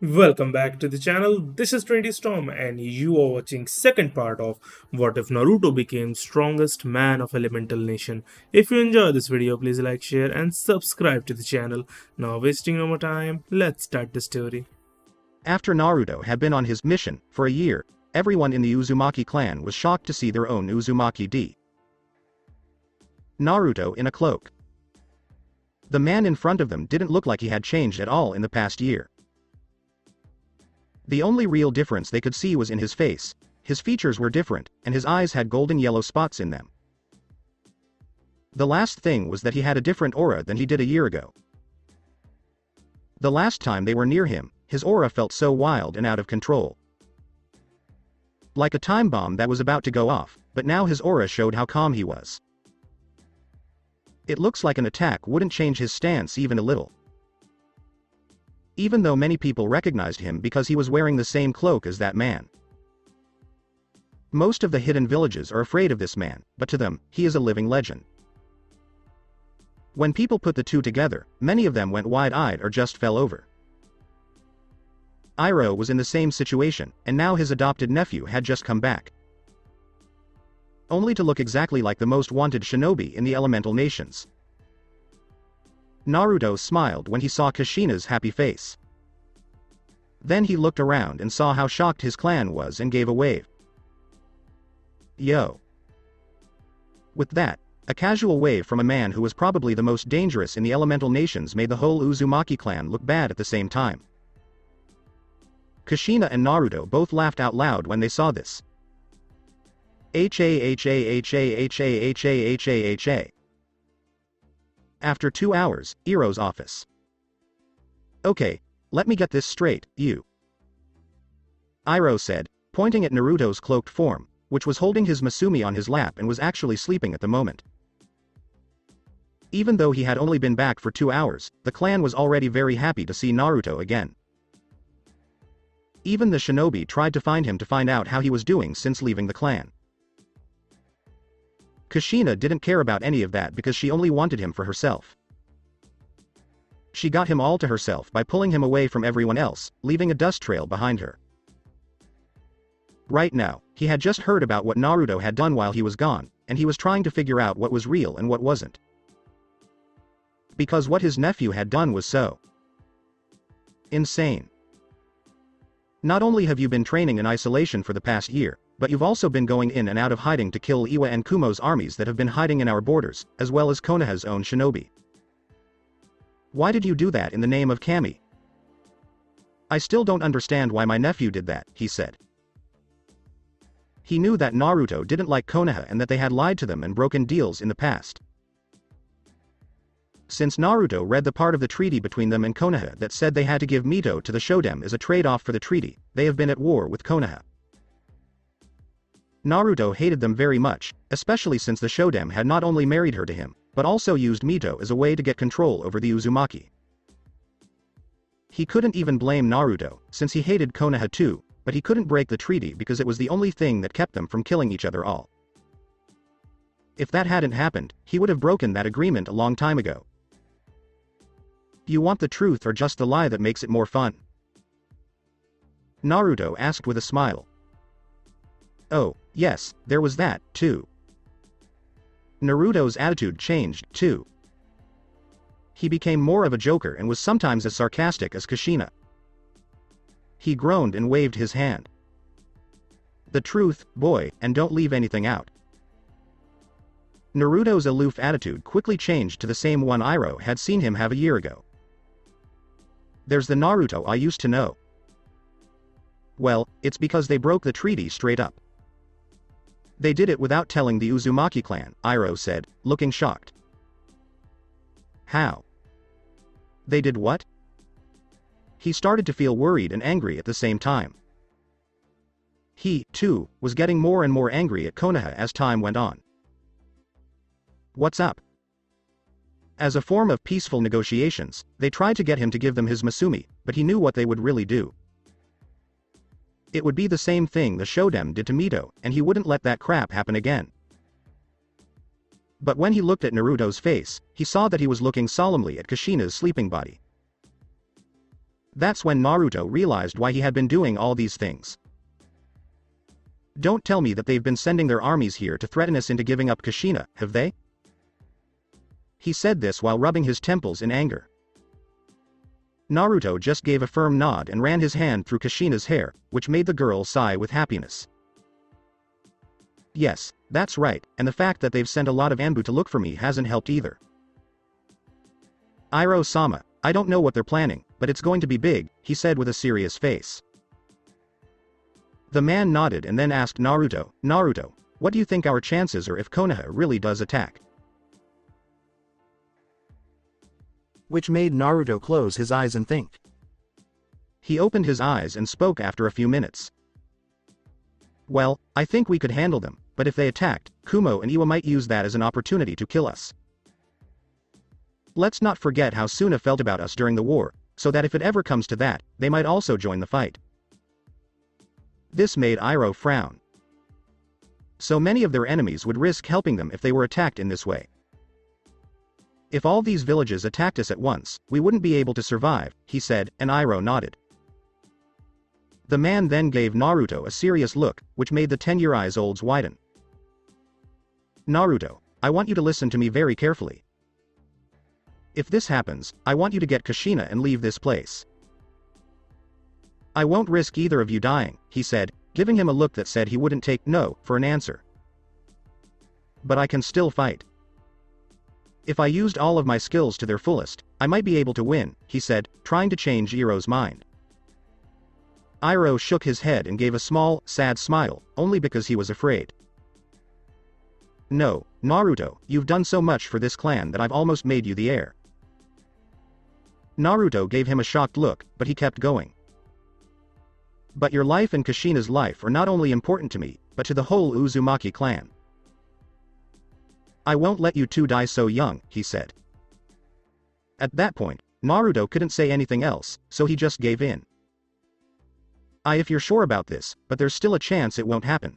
Welcome back to the channel. This is 20 Storm and you are watching second part of What If Naruto Became Strongest Man of Elemental Nation. If you enjoy this video, please like, share and subscribe to the channel. Now wasting no more time, let's start the story. After Naruto had been on his mission for a year, everyone in the Uzumaki clan was shocked to see their own Uzumaki D. Naruto in a cloak. The man in front of them didn't look like he had changed at all in the past year. The only real difference they could see was in his face. His features were different, and his eyes had golden yellow spots in them. The last thing was that he had a different aura than he did a year ago. The last time they were near him, his aura felt so wild and out of control. Like a time bomb that was about to go off, but now his aura showed how calm he was. It looks like an attack wouldn't change his stance even a little. Even though many people recognized him because he was wearing the same cloak as that man. Most of the hidden villages are afraid of this man, but to them, he is a living legend. When people put the two together, many of them went wide-eyed or just fell over. Iroh was in the same situation, and now his adopted nephew had just come back. Only to look exactly like the most wanted shinobi in the elemental nations. Naruto smiled when he saw Kushina's happy face. Then he looked around and saw how shocked his clan was and gave a wave. Yo. With that, a casual wave from a man who was probably the most dangerous in the elemental nations made the whole Uzumaki clan look bad at the same time. Kushina and Naruto both laughed out loud when they saw this. Ha. After 2 hours, Iroh's office. Okay, let me get this straight, you. Iroh said, pointing at Naruto's cloaked form, which was holding his Masumi on his lap and was actually sleeping at the moment. Even though he had only been back for 2 hours, the clan was already very happy to see Naruto again. Even the shinobi tried to find him to find out how he was doing since leaving the clan. Kushina didn't care about any of that because she only wanted him for herself. She got him all to herself by pulling him away from everyone else, leaving a dust trail behind her. Right now, he had just heard about what Naruto had done while he was gone, and he was trying to figure out what was real and what wasn't. Because what his nephew had done was so insane. Not only have you been training in isolation for the past year, but you've also been going in and out of hiding to kill Iwa and Kumo's armies that have been hiding in our borders, as well as Konoha's own shinobi. Why did you do that in the name of Kami? I still don't understand why my nephew did that, he said. He knew that Naruto didn't like Konoha and that they had lied to them and broken deals in the past. Since Naruto read the part of the treaty between them and Konoha that said they had to give Mito to the Shoden as a trade-off for the treaty, they have been at war with Konoha. Naruto hated them very much, especially since the Shoden had not only married her to him, but also used Mito as a way to get control over the Uzumaki. He couldn't even blame Naruto, since he hated Konoha too, but he couldn't break the treaty because it was the only thing that kept them from killing each other all. If that hadn't happened, he would have broken that agreement a long time ago. You want the truth or just the lie that makes it more fun? Naruto asked with a smile. Oh, yes, there was that, too. Naruto's attitude changed, too. He became more of a joker and was sometimes as sarcastic as Kushina. He groaned and waved his hand. The truth, boy, and don't leave anything out. Naruto's aloof attitude quickly changed to the same one Iroh had seen him have a year ago. There's the Naruto I used to know. Well, it's because they broke the treaty straight up. They did it without telling the Uzumaki clan, Iroh said, looking shocked. How? They did what? He started to feel worried and angry at the same time. He, too, was getting more and more angry at Konoha as time went on. What's up? As a form of peaceful negotiations, they tried to get him to give them his Masumi, but he knew what they would really do. It would be the same thing the Shoden did to Mito, and he wouldn't let that crap happen again. But when he looked at Naruto's face, he saw that he was looking solemnly at Kushina's sleeping body. That's when Naruto realized why he had been doing all these things. Don't tell me that they've been sending their armies here to threaten us into giving up Kushina, have they? He said this while rubbing his temples in anger. Naruto just gave a firm nod and ran his hand through Kushina's hair, which made the girl sigh with happiness. Yes, that's right, and the fact that they've sent a lot of Anbu to look for me hasn't helped either. Iroh-sama, I don't know what they're planning, but it's going to be big, he said with a serious face. The man nodded and then asked Naruto, Naruto, what do you think our chances are if Konoha really does attack? Which made Naruto close his eyes and think. He opened his eyes and spoke after a few minutes. Well, I think we could handle them, but if they attacked, Kumo and Iwa might use that as an opportunity to kill us. Let's not forget how Suna felt about us during the war, so that if it ever comes to that, they might also join the fight. This made Iroh frown. So many of their enemies would risk helping them if they were attacked in this way. If all these villages attacked us at once, we wouldn't be able to survive, he said, and Iroh nodded. The man then gave Naruto a serious look, which made the 10-year eyes-olds widen. Naruto, I want you to listen to me very carefully. If this happens, I want you to get Kushina and leave this place. I won't risk either of you dying, he said, giving him a look that said he wouldn't take no for an answer. But I can still fight. If I used all of my skills to their fullest, I might be able to win, he said, trying to change Iroh's mind. Iroh shook his head and gave a small, sad smile, only because he was afraid. No, Naruto, you've done so much for this clan that I've almost made you the heir. Naruto gave him a shocked look, but he kept going. But your life and Kushina's life are not only important to me, but to the whole Uzumaki clan. I won't let you two die so young, he said. At that point, Naruto couldn't say anything else, so he just gave in. If you're sure about this, but there's still a chance it won't happen.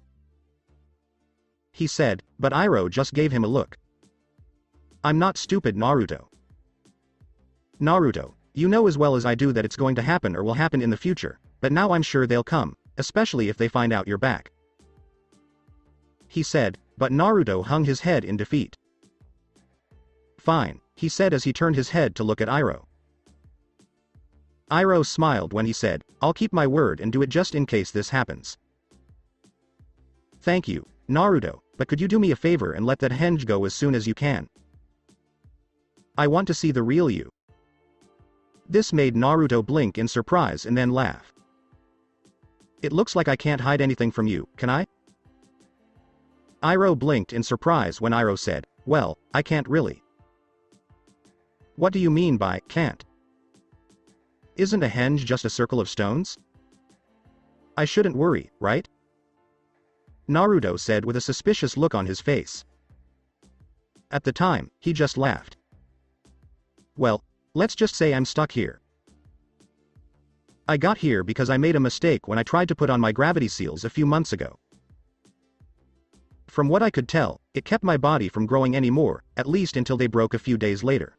He said, but Iroh just gave him a look. I'm not stupid, Naruto. Naruto, you know as well as I do that it's going to happen or will happen in the future, but now I'm sure they'll come, especially if they find out you're back. He said, but Naruto hung his head in defeat. Fine, he said as he turned his head to look at Iroh. Iroh smiled when he said, I'll keep my word and do it just in case this happens. Thank you, Naruto, but could you do me a favor and let that henge go as soon as you can? I want to see the real you. This made Naruto blink in surprise and then laugh. It looks like I can't hide anything from you, can I? Iroh blinked in surprise when Iroh said, well, I can't really. What do you mean by can't? Isn't a henge just a circle of stones? I shouldn't worry, right? Naruto said with a suspicious look on his face. At the time, he just laughed. Well, let's just say I'm stuck here. I got here because I made a mistake when I tried to put on my gravity seals a few months ago. From what I could tell, it kept my body from growing anymore, at least until they broke a few days later.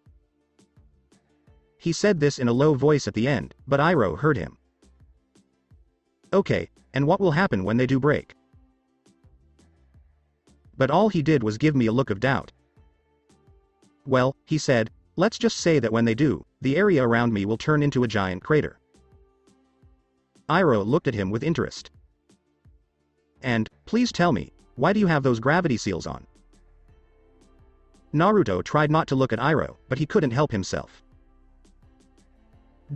He said this in a low voice at the end, but Iroh heard him. Okay, and what will happen when they do break? But all he did was give me a look of doubt. Well, he said, let's just say that when they do, the area around me will turn into a giant crater. Iroh looked at him with interest. And, please tell me, why do you have those gravity seals on? Naruto tried not to look at Iroh, but he couldn't help himself.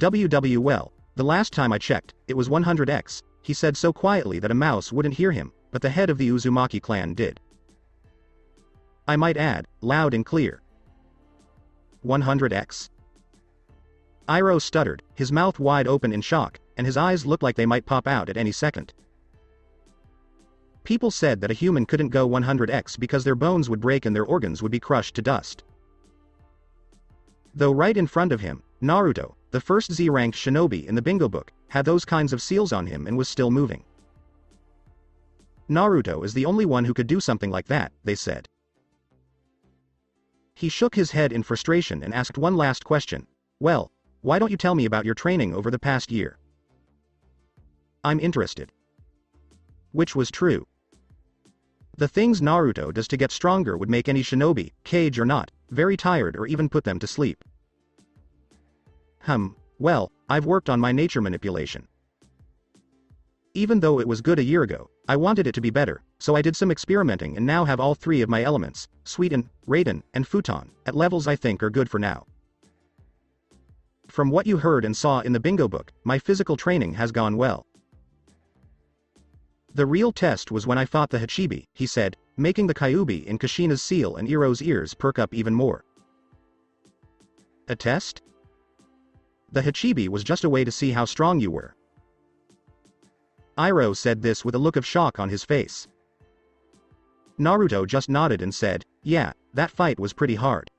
Well, the last time I checked, it was 100x, he said so quietly that a mouse wouldn't hear him, but the head of the Uzumaki clan did. I might add, loud and clear. 100x? Iroh stuttered, his mouth wide open in shock, and his eyes looked like they might pop out at any second. People said that a human couldn't go 100x because their bones would break and their organs would be crushed to dust. Though right in front of him, Naruto, the first Z-ranked shinobi in the bingo book, had those kinds of seals on him and was still moving. Naruto is the only one who could do something like that, they said. He shook his head in frustration and asked one last question. Well, why don't you tell me about your training over the past year? I'm interested. Which was true. The things Naruto does to get stronger would make any shinobi, cage or not, very tired or even put them to sleep. Well, I've worked on my nature manipulation. Even though it was good a year ago, I wanted it to be better, so I did some experimenting and now have all three of my elements, Suiten, Raiden, and Futon, at levels I think are good for now. From what you heard and saw in the bingo book, my physical training has gone well. The real test was when I fought the Hachibi, he said, making the Kyuubi in Kushina's seal and Iroh's ears perk up even more. A test? The Hachibi was just a way to see how strong you were. Iroh said this with a look of shock on his face. Naruto just nodded and said, yeah, that fight was pretty hard.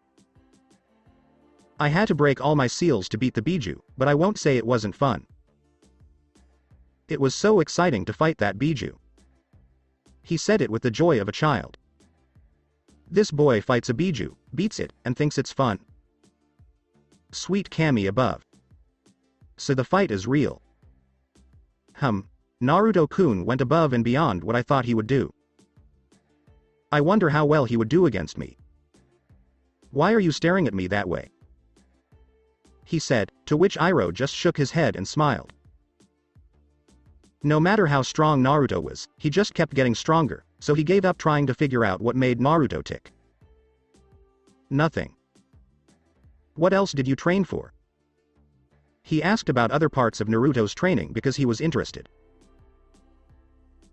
I had to break all my seals to beat the Biju, but I won't say it wasn't fun. It was so exciting to fight that Biju. He said it with the joy of a child. This boy fights a Biju, beats it, and thinks it's fun. Sweet Kami above. So the fight is real. Naruto-kun went above and beyond what I thought he would do. I wonder how well he would do against me. Why are you staring at me that way? He said, to which Iroh just shook his head and smiled. No matter how strong Naruto was, he just kept getting stronger, so he gave up trying to figure out what made Naruto tick. Nothing. What else did you train for? He asked about other parts of Naruto's training because he was interested.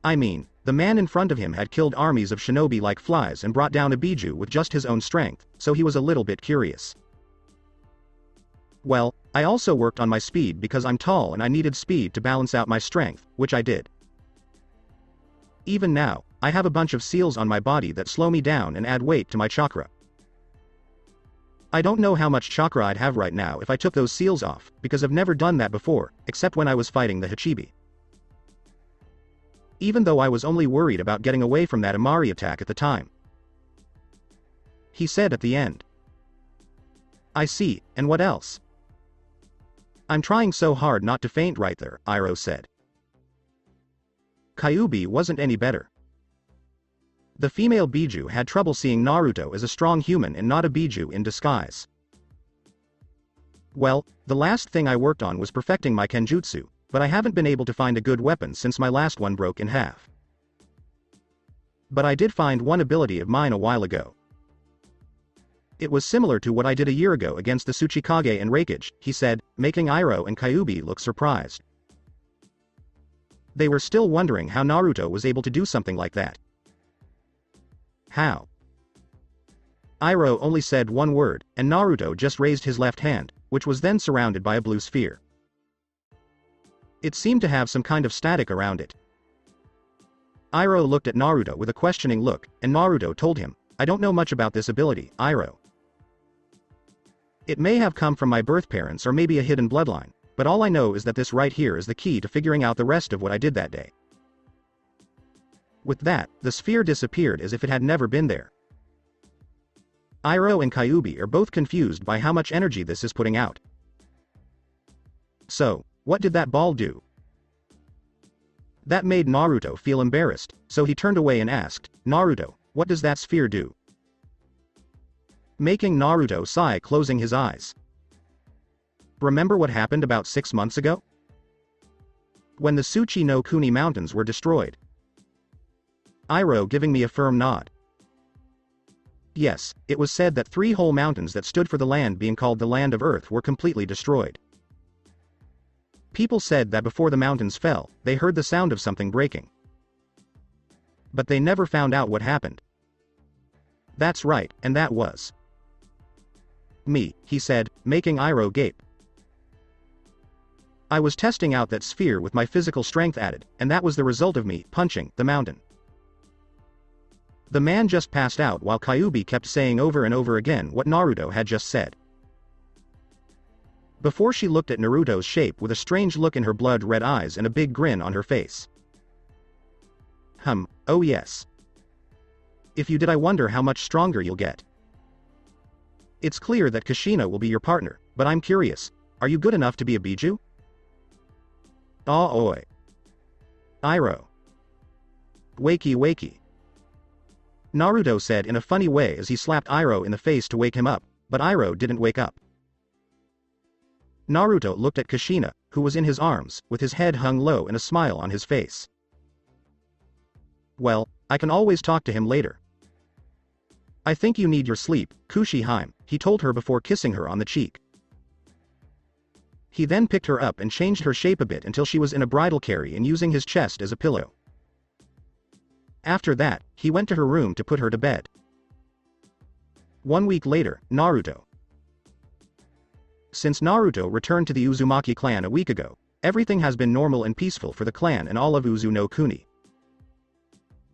I mean, the man in front of him had killed armies of shinobi like flies and brought down a Biju with just his own strength, so he was a little bit curious. Well, I also worked on my speed because I'm tall and I needed speed to balance out my strength, which I did. Even now, I have a bunch of seals on my body that slow me down and add weight to my chakra. I don't know how much chakra I'd have right now if I took those seals off, because I've never done that before, except when I was fighting the Hachibi. Even though I was only worried about getting away from that Amari attack at the time. He said at the end. I see, and what else? I'm trying so hard not to faint right there, Iroh said. Kyuubi wasn't any better. The female Biju had trouble seeing Naruto as a strong human and not a Biju in disguise. Well, the last thing I worked on was perfecting my Kenjutsu, but I haven't been able to find a good weapon since my last one broke in half. But I did find one ability of mine a while ago. It was similar to what I did a year ago against the Tsuchikage and Raikage, he said, making Iroh and Kyuubi look surprised. They were still wondering how Naruto was able to do something like that. How? Iroh only said one word, and Naruto just raised his left hand, which was then surrounded by a blue sphere. It seemed to have some kind of static around it. Iroh looked at Naruto with a questioning look, and Naruto told him, I don't know much about this ability, Iroh. It may have come from my birth parents or maybe a hidden bloodline, but all I know is that this right here is the key to figuring out the rest of what I did that day. With that, the sphere disappeared as if it had never been there. Iroh and Kyuubi are both confused by how much energy this is putting out. So, what did that ball do? That made Naruto feel embarrassed, so he turned away and asked, Naruto, what does that sphere do? Making Naruto sigh, closing his eyes. Remember what happened about 6 months ago? When the Tsuchi no Kuni mountains were destroyed. Iroh giving me a firm nod. Yes, it was said that 3 whole mountains that stood for the land being called the Land of Earth were completely destroyed. People said that before the mountains fell, they heard the sound of something breaking. But they never found out what happened. That's right, and that was me, he said, making Iroh gape. I was testing out that sphere with my physical strength added, and that was the result of me punching the mountain. The man just passed out while Kyuubi kept saying over and over again what Naruto had just said. Before she looked at Naruto's shape with a strange look in her blood-red eyes and a big grin on her face. Oh yes. If you did, I wonder how much stronger you'll get. It's clear that Kushina will be your partner, but I'm curious, Are you good enough to be a Biju? Aw oi. Iroh. Wakey wakey. Naruto said in a funny way as he slapped Iroh in the face to wake him up, but Iroh didn't wake up. Naruto looked at Kushina, who was in his arms, with his head hung low and a smile on his face. Well, I can always talk to him later. I think you need your sleep, Kushi-hime, he told her before kissing her on the cheek. He then picked her up and changed her shape a bit until she was in a bridal carry and using his chest as a pillow. After that, he went to her room to put her to bed. 1 week later, Naruto. Since Naruto returned to the Uzumaki clan a week ago, everything has been normal and peaceful for the clan and all of Uzu no Kuni.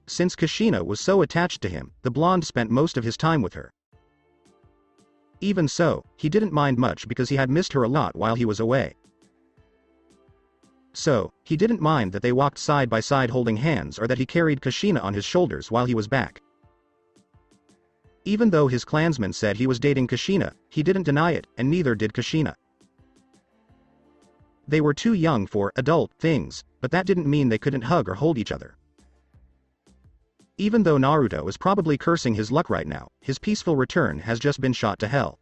Since Kushina was so attached to him, the blonde spent most of his time with her. Even so, he didn't mind much because he had missed her a lot while he was away. So, he didn't mind that they walked side by side holding hands or that he carried Kushina on his shoulders while he was back. Even though his clansmen said he was dating Kushina, he didn't deny it, and neither did Kushina. They were too young for adult things, but that didn't mean they couldn't hug or hold each other. Even though Naruto is probably cursing his luck right now, his peaceful return has just been shot to hell.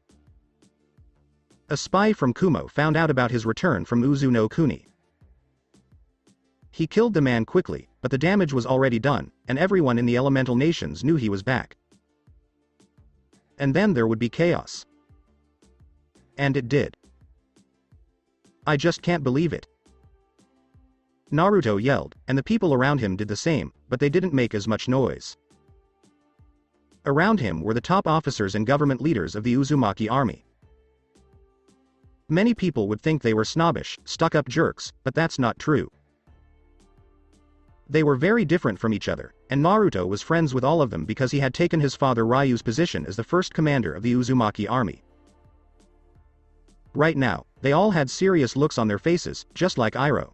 A spy from Kumo found out about his return from Uzu no Kuni. He killed the man quickly, but the damage was already done, and everyone in the elemental nations knew he was back. And then there would be chaos. And it did. I just can't believe it. Naruto yelled, and the people around him did the same, but they didn't make as much noise. Around him were the top officers and government leaders of the Uzumaki army. Many people would think they were snobbish, stuck-up jerks, but that's not true. They were very different from each other, and Naruto was friends with all of them because he had taken his father Ryu's position as the first commander of the Uzumaki army. Right now, they all had serious looks on their faces, just like Iroh.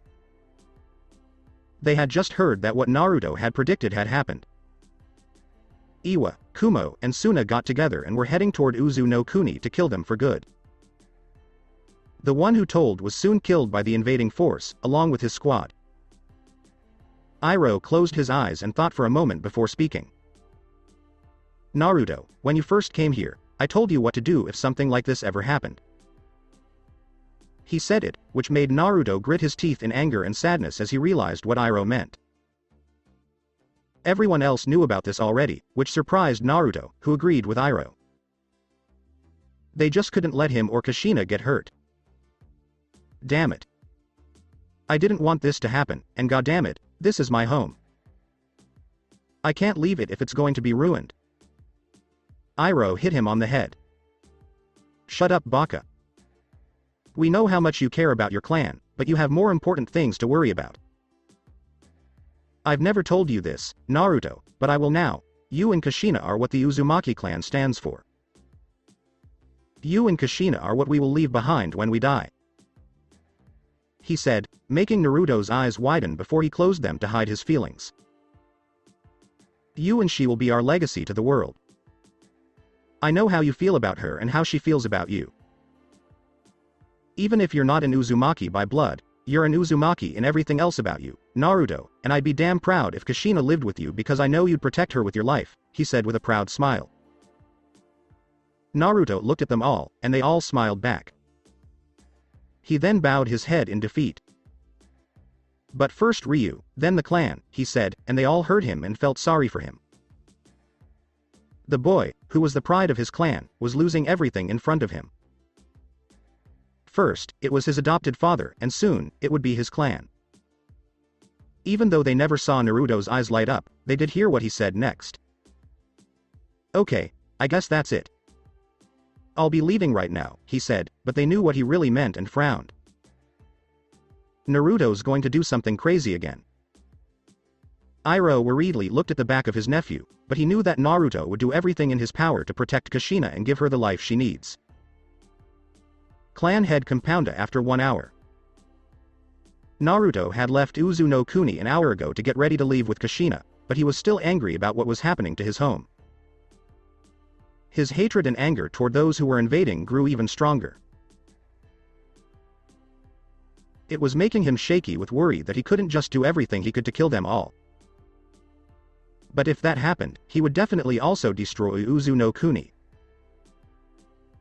They had just heard that what Naruto had predicted had happened. Iwa, Kumo, and Suna got together and were heading toward Uzu no Kuni to kill them for good. The one who told was soon killed by the invading force, along with his squad. Iroh closed his eyes and thought for a moment before speaking. Naruto, when you first came here, I told you what to do if something like this ever happened. He said it, which made Naruto grit his teeth in anger and sadness as he realized what Iroh meant. Everyone else knew about this already, which surprised Naruto, who agreed with Iroh. They just couldn't let him or Kushina get hurt. Damn it. I didn't want this to happen, and goddammit, this is my home. I can't leave it if it's going to be ruined. Iroh hit him on the head. Shut up, Baka. We know how much you care about your clan, but you have more important things to worry about. I've never told you this, Naruto, but I will now. You and Kushina are what the Uzumaki clan stands for. You and Kushina are what we will leave behind when we die. He said, making Naruto's eyes widen before he closed them to hide his feelings. You and she will be our legacy to the world. I know how you feel about her and how she feels about you. Even if you're not an Uzumaki by blood, you're an Uzumaki in everything else about you, Naruto, and I'd be damn proud if Kushina lived with you because I know you'd protect her with your life, he said with a proud smile. Naruto looked at them all, and they all smiled back. He then bowed his head in defeat. But first Ryu, then the clan, he said, and they all heard him and felt sorry for him. The boy, who was the pride of his clan, was losing everything in front of him. First, it was his adopted father, and soon, it would be his clan. Even though they never saw Naruto's eyes light up, they did hear what he said next. Okay, I guess that's it. I'll be leaving right now, he said, but they knew what he really meant and frowned. Naruto's going to do something crazy again. Iroh worriedly looked at the back of his nephew, but he knew that Naruto would do everything in his power to protect Kushina and give her the life she needs. Clan head Compounda after 1 hour. Naruto had left Uzu no Kuni an hour ago to get ready to leave with Kushina, but he was still angry about what was happening to his home. His hatred and anger toward those who were invading grew even stronger. It was making him shaky with worry that he couldn't just do everything he could to kill them all. But if that happened, he would definitely also destroy Uzu no Kuni.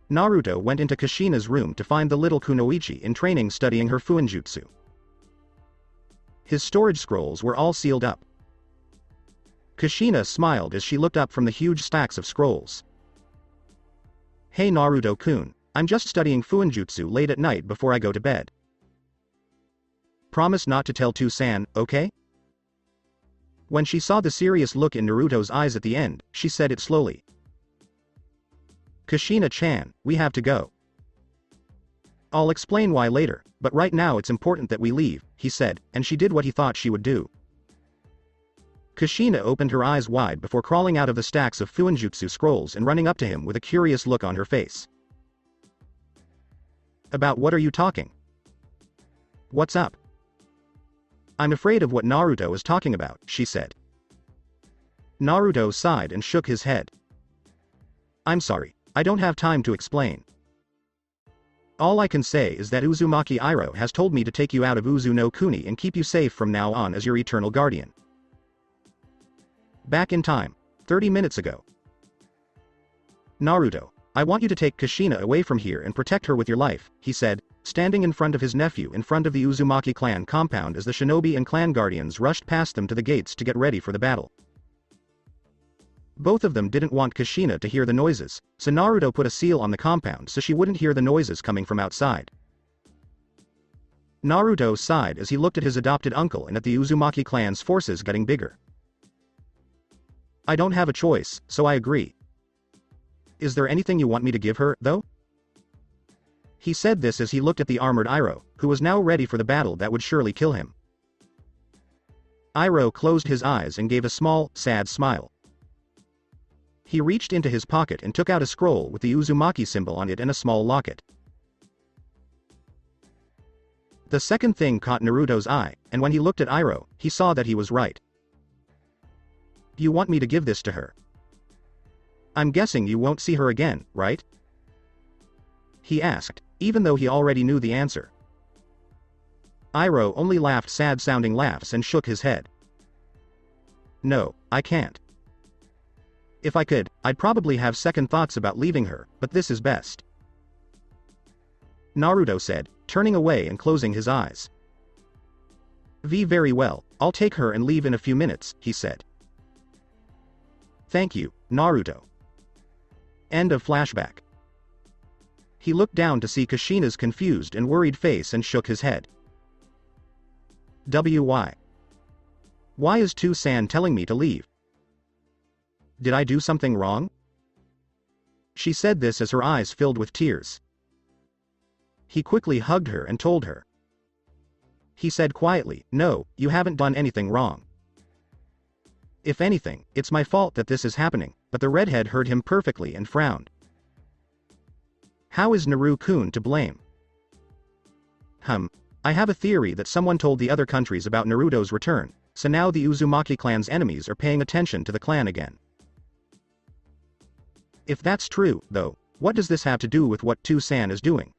Naruto went into Kushina's room to find the little kunoichi in training studying her fuinjutsu. His storage scrolls were all sealed up. Kushina smiled as she looked up from the huge stacks of scrolls. "Hey Naruto-kun, I'm just studying fuinjutsu late at night before I go to bed. Promise not to tell To-san, okay?" When she saw the serious look in Naruto's eyes at the end, she said it slowly. "Kushina-chan, we have to go. I'll explain why later, but right now it's important that we leave," he said, and she did what he thought she would do. Kushina opened her eyes wide before crawling out of the stacks of fuinjutsu scrolls and running up to him with a curious look on her face. "About what are you talking? What's up?" "I'm afraid of what Naruto is talking about," she said. Naruto sighed and shook his head. "I'm sorry, I don't have time to explain. All I can say is that Uzumaki Iroh has told me to take you out of Uzu no Kuni and keep you safe from now on as your eternal guardian." Back in time, 30 minutes ago. "Naruto, I want you to take Kushina away from here and protect her with your life," he said, standing in front of his nephew in front of the Uzumaki clan compound as the shinobi and clan guardians rushed past them to the gates to get ready for the battle. Both of them didn't want Kushina to hear the noises, so Naruto put a seal on the compound so she wouldn't hear the noises coming from outside. Naruto sighed as he looked at his adopted uncle and at the Uzumaki clan's forces getting bigger. "I don't have a choice, so I agree. Is there anything you want me to give her, though?" He said this as he looked at the armored Iroh, who was now ready for the battle that would surely kill him. Iroh closed his eyes and gave a small, sad smile. He reached into his pocket and took out a scroll with the Uzumaki symbol on it and a small locket. The second thing caught Naruto's eye, and when he looked at Iroh, he saw that he was right. "You want me to give this to her? I'm guessing you won't see her again, right?" he asked, even though he already knew the answer. Iroh only laughed sad-sounding laughs and shook his head. "No, I can't. If I could, I'd probably have second thoughts about leaving her, but this is best," Naruto said, turning away and closing his eyes. Very well, I'll take her and leave in a few minutes," he said. "Thank you, Naruto." End of flashback. He looked down to see Kushina's confused and worried face and shook his head. "Why? Why is To-san telling me to leave? Did I do something wrong?" She said this as her eyes filled with tears. He quickly hugged her and told her. He said quietly, "No, you haven't done anything wrong. If anything, it's my fault that this is happening," but the redhead heard him perfectly and frowned. "How is Naru-kun to blame?" I have a theory that someone told the other countries about Naruto's return, so now the Uzumaki clan's enemies are paying attention to the clan again. If that's true, though, what does this have to do with what To-san is doing?"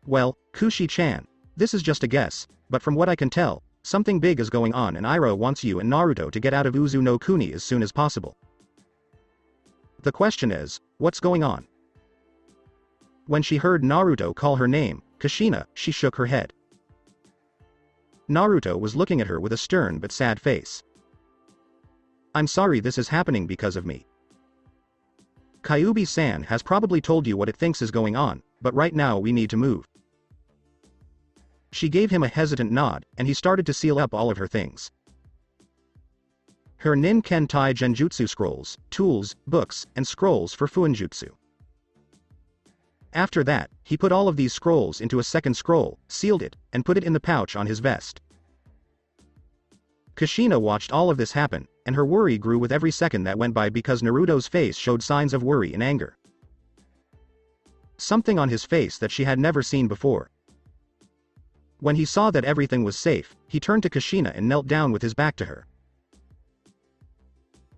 "Well, Kushi-chan, this is just a guess, but from what I can tell, something big is going on and Iroh wants you and Naruto to get out of Uzu no Kuni as soon as possible. The question is, what's going on?" When she heard Naruto call her name, Kushina, she shook her head. Naruto was looking at her with a stern but sad face. "I'm sorry this is happening because of me. Kyuubi-san has probably told you what it thinks is going on, but right now we need to move." She gave him a hesitant nod, and he started to seal up all of her things. Her Nin-Ken-Tai Genjutsu scrolls, tools, books, and scrolls for Fuinjutsu. After that, he put all of these scrolls into a second scroll, sealed it, and put it in the pouch on his vest. Kushina watched all of this happen, and her worry grew with every second that went by because Naruto's face showed signs of worry and anger. Something on his face that she had never seen before. When he saw that everything was safe, he turned to Kushina and knelt down with his back to her.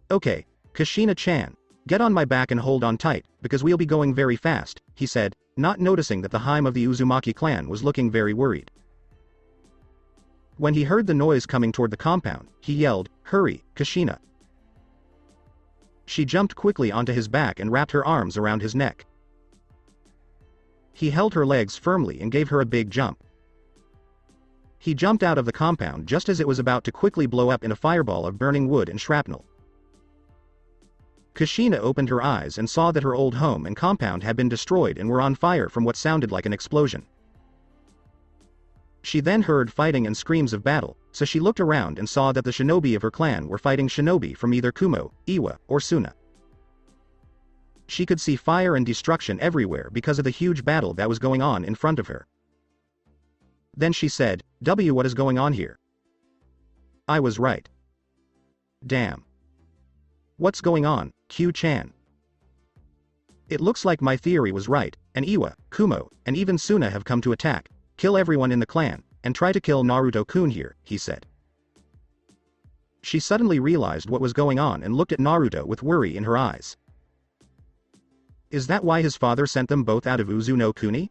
"Okay, Kushina-chan, get on my back and hold on tight, because we'll be going very fast," he said, not noticing that the Hime of the Uzumaki clan was looking very worried. When he heard the noise coming toward the compound, he yelled, "Hurry, Kushina!" She jumped quickly onto his back and wrapped her arms around his neck. He held her legs firmly and gave her a big jump. He jumped out of the compound just as it was about to quickly blow up in a fireball of burning wood and shrapnel. Kushina opened her eyes and saw that her old home and compound had been destroyed and were on fire from what sounded like an explosion. She then heard fighting and screams of battle, so she looked around and saw that the shinobi of her clan were fighting shinobi from either Kumo, Iwa, or Suna. She could see fire and destruction everywhere because of the huge battle that was going on in front of her. Then she said, "What is going on here? I was right. Damn. What's going on, Q-chan? It looks like my theory was right, and Iwa, Kumo, and even Suna have come to attack, kill everyone in the clan, and try to kill Naruto-kun here," he said. She suddenly realized what was going on and looked at Naruto with worry in her eyes. Is that why his father sent them both out of Uzu no Kuni?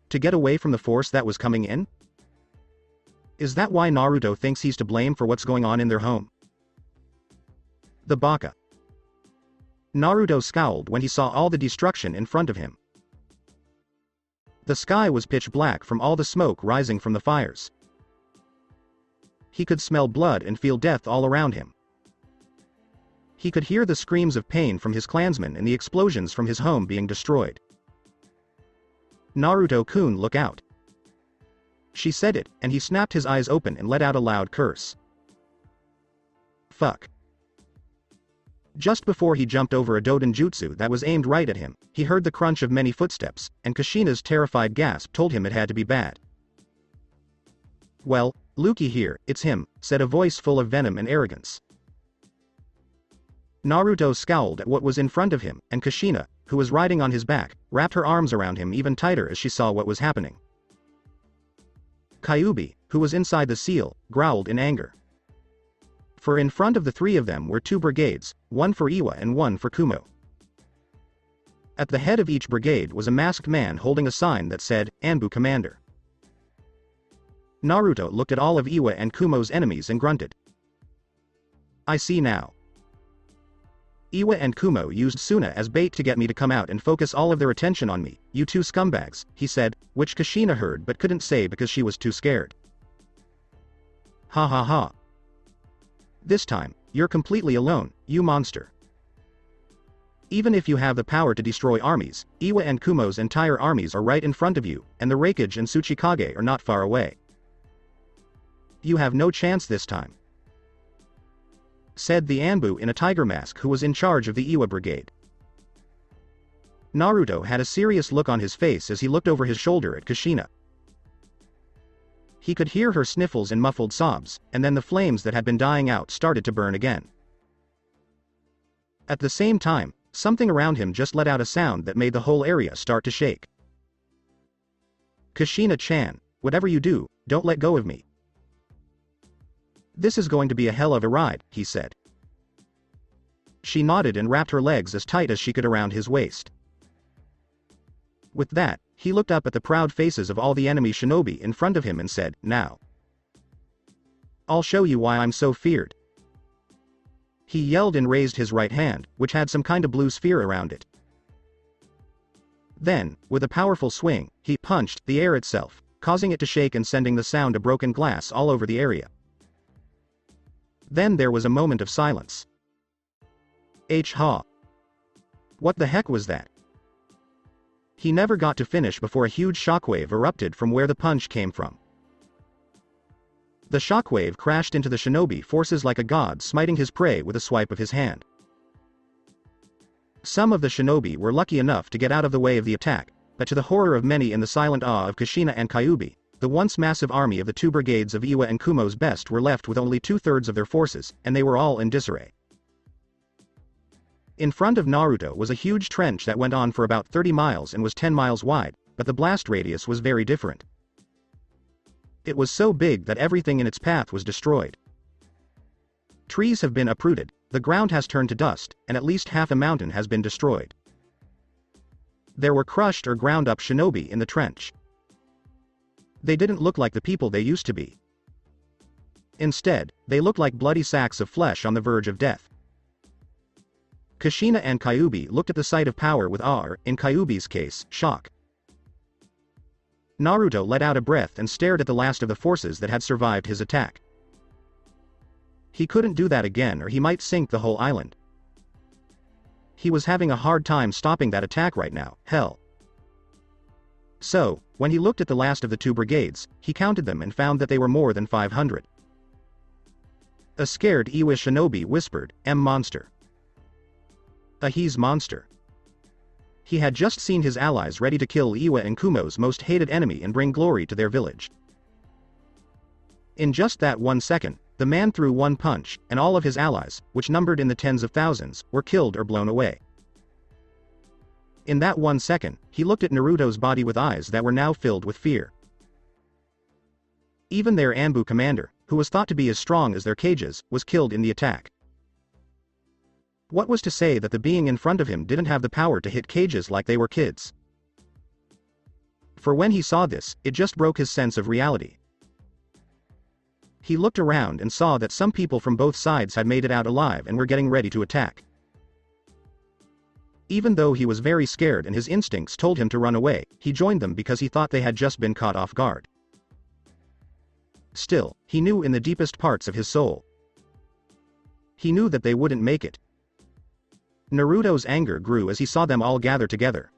To get away from the force that was coming in? Is that why Naruto thinks he's to blame for what's going on in their home? The baka. Naruto scowled when he saw all the destruction in front of him. The sky was pitch black from all the smoke rising from the fires. He could smell blood and feel death all around him. He could hear the screams of pain from his clansmen and the explosions from his home being destroyed. "Naruto-kun, look out." She said it, and he snapped his eyes open and let out a loud curse. Fuck. Just before he jumped over a Doden jutsu that was aimed right at him, he heard the crunch of many footsteps, and Kushina's terrified gasp told him it had to be bad. "Well, Luki here, it's him," said a voice full of venom and arrogance. Naruto scowled at what was in front of him, and Kushina, who was riding on his back, wrapped her arms around him even tighter as she saw what was happening. Kyuubi, who was inside the seal, growled in anger. For in front of the three of them were two brigades, one for Iwa and one for Kumo. At the head of each brigade was a masked man holding a sign that said, "Anbu Commander." Naruto looked at all of Iwa and Kumo's enemies and grunted. "I see now. Iwa and Kumo used Suna as bait to get me to come out and focus all of their attention on me, you two scumbags," he said, which Kushina heard but couldn't say because she was too scared. "Ha ha ha. This time, you're completely alone, you monster. Even if you have the power to destroy armies, Iwa and Kumo's entire armies are right in front of you, and the Reikage and Tsuchikage are not far away. You have no chance this time," said the Anbu in a tiger mask who was in charge of the Iwa brigade. Naruto had a serious look on his face as he looked over his shoulder at Kushina. He could hear her sniffles and muffled sobs, and then the flames that had been dying out started to burn again. At the same time, something around him just let out a sound that made the whole area start to shake. "Kushina-chan, whatever you do, don't let go of me. This is going to be a hell of a ride," he said. She nodded and wrapped her legs as tight as she could around his waist. With that, he looked up at the proud faces of all the enemy shinobi in front of him and said, "Now I'll show you why I'm so feared." He yelled and raised his right hand, which had some kind of blue sphere around it. Then, with a powerful swing, he punched the air itself, causing it to shake and sending the sound of broken glass all over the area. Then there was a moment of silence. Ha! What the heck was that? He never got to finish before a huge shockwave erupted from where the punch came from. The shockwave crashed into the shinobi forces like a god smiting his prey with a swipe of his hand. Some of the shinobi were lucky enough to get out of the way of the attack, but to the horror of many and the silent awe of Kushina and Kyuubi, the once massive army of the two brigades of Iwa and Kumo's best were left with only 2/3 of their forces, and they were all in disarray. In front of Naruto was a huge trench that went on for about 30 miles and was 10 miles wide, but the blast radius was very different. It was so big that everything in its path was destroyed. Trees have been uprooted, the ground has turned to dust, and at least half a mountain has been destroyed. There were crushed or ground up shinobi in the trench. They didn't look like the people they used to be. Instead, they looked like bloody sacks of flesh on the verge of death. Kushina and Kyuubi looked at the sight of power with awe, or, in Kyuubi's case, shock. Naruto let out a breath and stared at the last of the forces that had survived his attack. He couldn't do that again or he might sink the whole island. He was having a hard time stopping that attack right now, hell. So, when he looked at the last of the 2 brigades, he counted them and found that they were more than 500. A scared Iwa shinobi whispered, "Monster." He's monster. He had just seen his allies ready to kill Iwa and Kumo's most hated enemy and bring glory to their village. In just that 1 second, the man threw one punch, and all of his allies, which numbered in the tens of thousands, were killed or blown away. In that 1 second, he looked at Naruto's body with eyes that were now filled with fear. Even their Anbu commander, who was thought to be as strong as their cages, was killed in the attack. What was to say that the being in front of him didn't have the power to hit cages like they were kids? For when he saw this, it just broke his sense of reality. He looked around and saw that some people from both sides had made it out alive and were getting ready to attack. Even though he was very scared and his instincts told him to run away, he joined them because he thought they had just been caught off guard. Still, he knew in the deepest parts of his soul. He knew that they wouldn't make it. Naruto's anger grew as he saw them all gather together.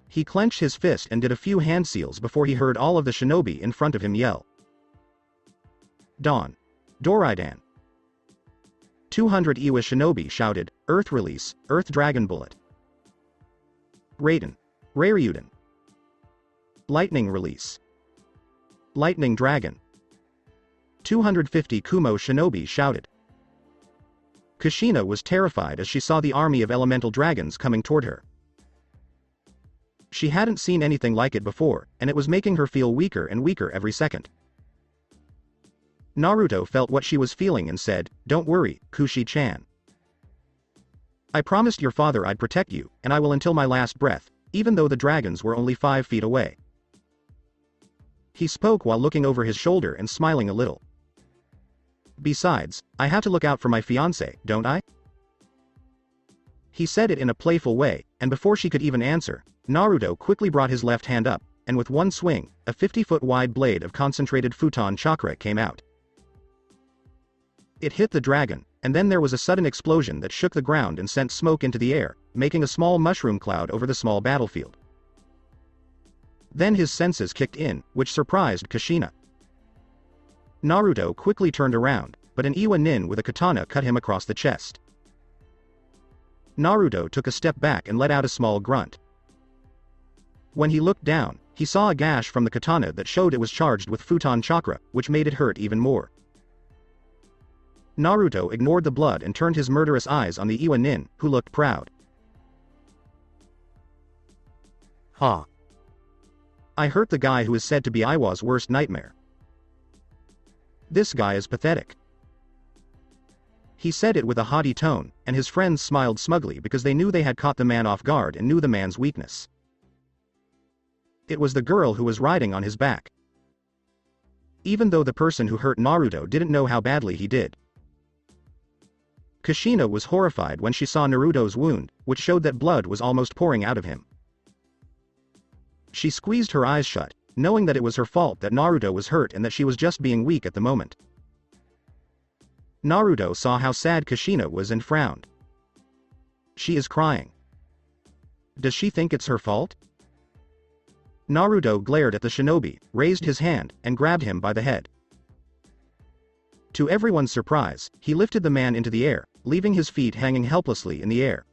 He clenched his fist and did a few hand seals before he heard all of the shinobi in front of him yell. Dawn. Doraidan. 200 Iwa shinobi shouted, "Earth Release, Earth Dragon Bullet." Raiden. Raryuden. Lightning Release. Lightning Dragon. 250 Kumo shinobi shouted. Kushina was terrified as she saw the army of elemental dragons coming toward her. She hadn't seen anything like it before, and it was making her feel weaker and weaker every second. Naruto felt what she was feeling and said, "Don't worry, Kushi-chan. I promised your father I'd protect you, and I will until my last breath, even though the dragons were only 5 feet away." He spoke while looking over his shoulder and smiling a little. "Besides, I have to look out for my fiancé, don't I?" He said it in a playful way, and before she could even answer, Naruto quickly brought his left hand up, and with one swing, a 50-foot wide blade of concentrated futon chakra came out. It hit the dragon, and then there was a sudden explosion that shook the ground and sent smoke into the air, making a small mushroom cloud over the small battlefield. Then his senses kicked in, which surprised Kushina. Naruto quickly turned around, but an Iwa nin with a katana cut him across the chest. Naruto took a step back and let out a small grunt. When he looked down, he saw a gash from the katana that showed it was charged with futon chakra, which made it hurt even more. Naruto ignored the blood and turned his murderous eyes on the Iwa nin, who looked proud. "Ha. I hurt the guy who is said to be Iwa's worst nightmare. This guy is pathetic." He said it with a haughty tone, and his friends smiled smugly because they knew they had caught the man off guard and knew the man's weakness. It was the girl who was riding on his back. Even though the person who hurt Naruto didn't know how badly he did. Kushina was horrified when she saw Naruto's wound, which showed that blood was almost pouring out of him. She squeezed her eyes shut, knowing that it was her fault that Naruto was hurt and that she was just being weak at the moment. Naruto saw how sad Kushina was and frowned. She is crying. Does she think it's her fault? Naruto glared at the shinobi, raised his hand, and grabbed him by the head. To everyone's surprise, he lifted the man into the air, leaving his feet hanging helplessly in the air.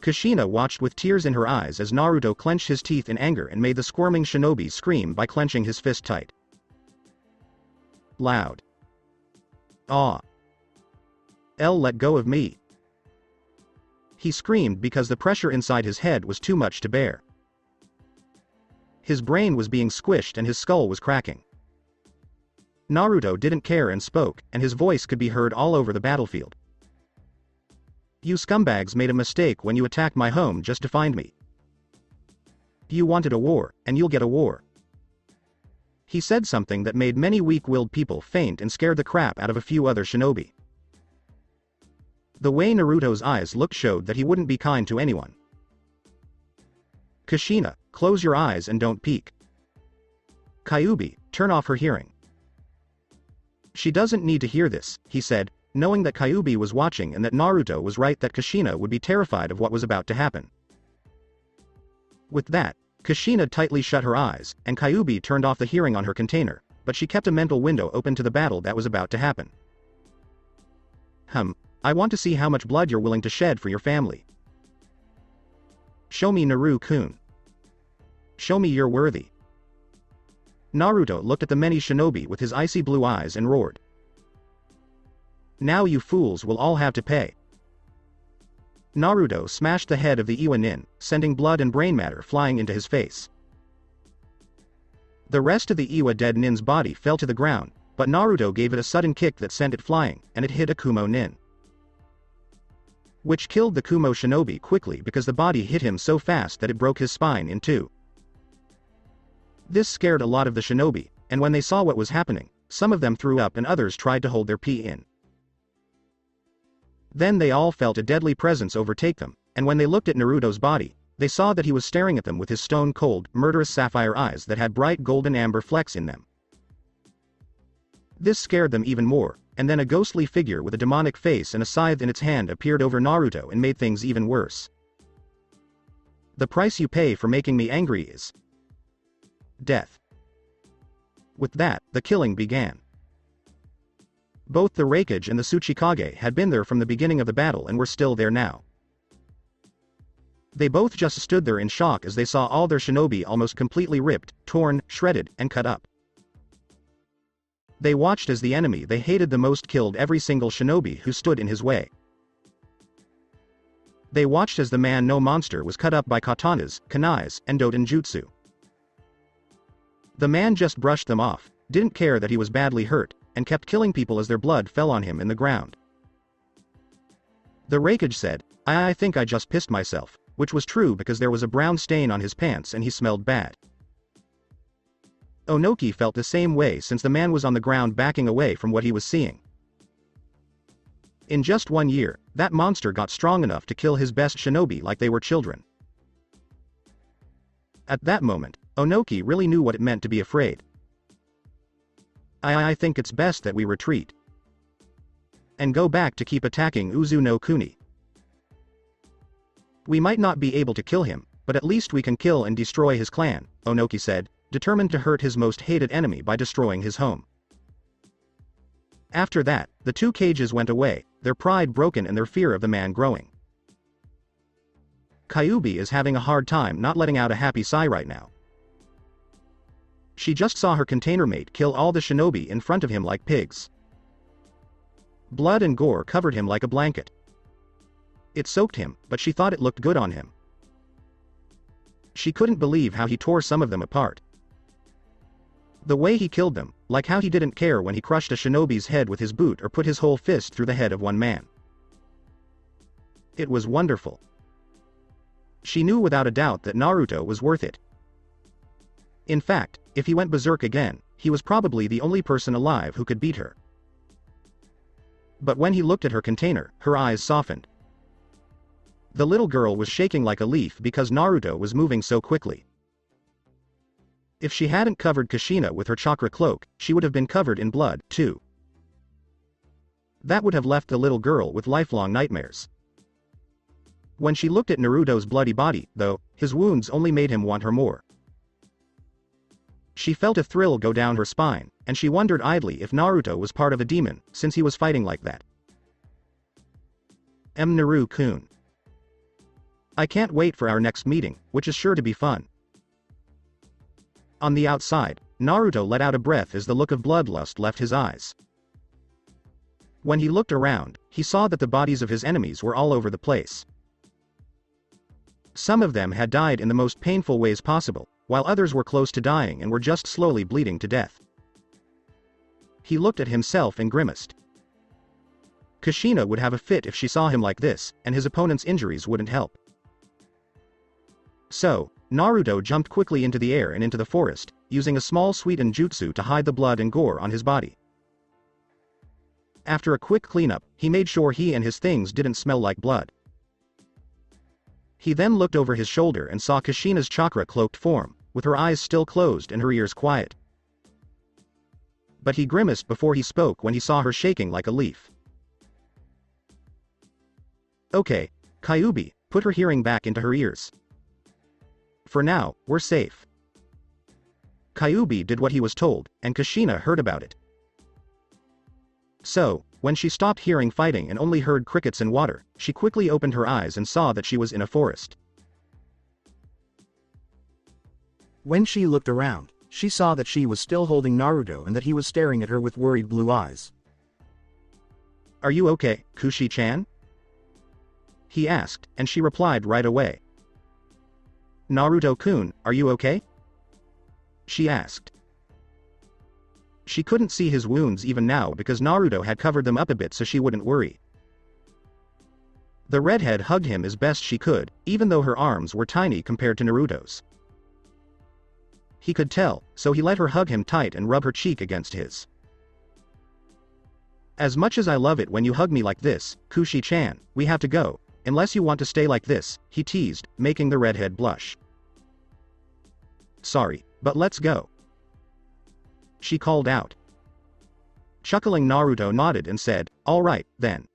Kushina watched with tears in her eyes as Naruto clenched his teeth in anger and made the squirming shinobi scream by clenching his fist tight. Loud. "Ah! Let go of me!" He screamed because the pressure inside his head was too much to bear. His brain was being squished and his skull was cracking. Naruto didn't care and spoke, and his voice could be heard all over the battlefield. You scumbags made a mistake when you attacked my home just to find me. You wanted a war, and you'll get a war. He said something that made many weak-willed people faint and scared the crap out of a few other shinobi. The way Naruto's eyes looked showed that he wouldn't be kind to anyone. Kushina, close your eyes and don't peek. Kyuubi, turn off her hearing. She doesn't need to hear this, he said, knowing that Kyuubi was watching and that Naruto was right that Kushina would be terrified of what was about to happen. With that, Kushina tightly shut her eyes, and Kyuubi turned off the hearing on her container, but she kept a mental window open to the battle that was about to happen. I want to see how much blood you're willing to shed for your family. Show me Naru-kun. Show me you're worthy. Naruto looked at the many shinobi with his icy blue eyes and roared. Now you fools will all have to pay. Naruto smashed the head of the Iwa nin, sending blood and brain matter flying into his face. The rest of the Iwa dead nin's body fell to the ground, but Naruto gave it a sudden kick that sent it flying, and it hit a Kumo nin, which killed the Kumo shinobi quickly because the body hit him so fast that it broke his spine in two. This scared a lot of the shinobi, and when they saw what was happening, some of them threw up and others tried to hold their pee in. Then they all felt a deadly presence overtake them, and when they looked at Naruto's body, they saw that he was staring at them with his stone-cold, murderous sapphire eyes that had bright golden amber flecks in them. This scared them even more, and then a ghostly figure with a demonic face and a scythe in its hand appeared over Naruto and made things even worse. The price you pay for making me angry is death. With that, the killing began. Both the Raikage and the Tsuchikage had been there from the beginning of the battle and were still there now. They both just stood there in shock as they saw all their shinobi almost completely ripped, torn, shredded, and cut up. They watched as the enemy they hated the most killed every single shinobi who stood in his way. They watched as the man no monster was cut up by katanas, kunais, and dodenjutsu. The man just brushed them off, didn't care that he was badly hurt, and kept killing people as their blood fell on him in the ground. The Raikage said, I think I just pissed myself, which was true because there was a brown stain on his pants and he smelled bad. Onoki felt the same way since the man was on the ground backing away from what he was seeing. In just 1 year, that monster got strong enough to kill his best shinobi like they were children. At that moment, Onoki really knew what it meant to be afraid. I think it's best that we retreat. And go back to keep attacking Uzu no Kuni. We might not be able to kill him, but at least we can kill and destroy his clan, Onoki said, determined to hurt his most hated enemy by destroying his home. After that, the two cages went away, their pride broken and their fear of the man growing. Kyuubi is having a hard time not letting out a happy sigh right now. She just saw her container mate kill all the shinobi in front of him like pigs. Blood and gore covered him like a blanket. It soaked him, but she thought it looked good on him. She couldn't believe how he tore some of them apart. The way he killed them, like how he didn't care when he crushed a shinobi's head with his boot or put his whole fist through the head of one man. It was wonderful. She knew without a doubt that Naruto was worth it. In fact, if he went berserk again, he was probably the only person alive who could beat her. But when he looked at her container, her eyes softened. The little girl was shaking like a leaf because Naruto was moving so quickly. If she hadn't covered Kushina with her chakra cloak, she would have been covered in blood, too. That would have left the little girl with lifelong nightmares. When she looked at Naruto's bloody body, though, his wounds only made him want her more. She felt a thrill go down her spine, and she wondered idly if Naruto was part of a demon, since he was fighting like that. Naru-kun. I can't wait for our next meeting, which is sure to be fun. On the outside, Naruto let out a breath as the look of bloodlust left his eyes. When he looked around, he saw that the bodies of his enemies were all over the place. Some of them had died in the most painful ways possible, while others were close to dying and were just slowly bleeding to death. He looked at himself and grimaced. Kushina would have a fit if she saw him like this, and his opponent's injuries wouldn't help. So, Naruto jumped quickly into the air and into the forest, using a small sweetened jutsu to hide the blood and gore on his body. After a quick cleanup, he made sure he and his things didn't smell like blood. He then looked over his shoulder and saw Kushina's chakra-cloaked form, with her eyes still closed and her ears quiet. But he grimaced before he spoke when he saw her shaking like a leaf. Okay, Kyuubi, put her hearing back into her ears. For now, we're safe. Kyuubi did what he was told, and Kushina heard about it. So, when she stopped hearing fighting and only heard crickets and water, she quickly opened her eyes and saw that she was in a forest. When she looked around, she saw that she was still holding Naruto and that he was staring at her with worried blue eyes. Are you okay, Kushi-chan? He asked, and she replied right away. Naruto-kun, are you okay? She asked. She couldn't see his wounds even now because Naruto had covered them up a bit so she wouldn't worry. The redhead hugged him as best she could, even though her arms were tiny compared to Naruto's. He could tell, so he let her hug him tight and rub her cheek against his. As much as I love it when you hug me like this, Kushi-chan, we have to go, unless you want to stay like this, he teased, making the redhead blush. Sorry, but let's go. She called out. Chuckling, Naruto nodded and said, all right, then.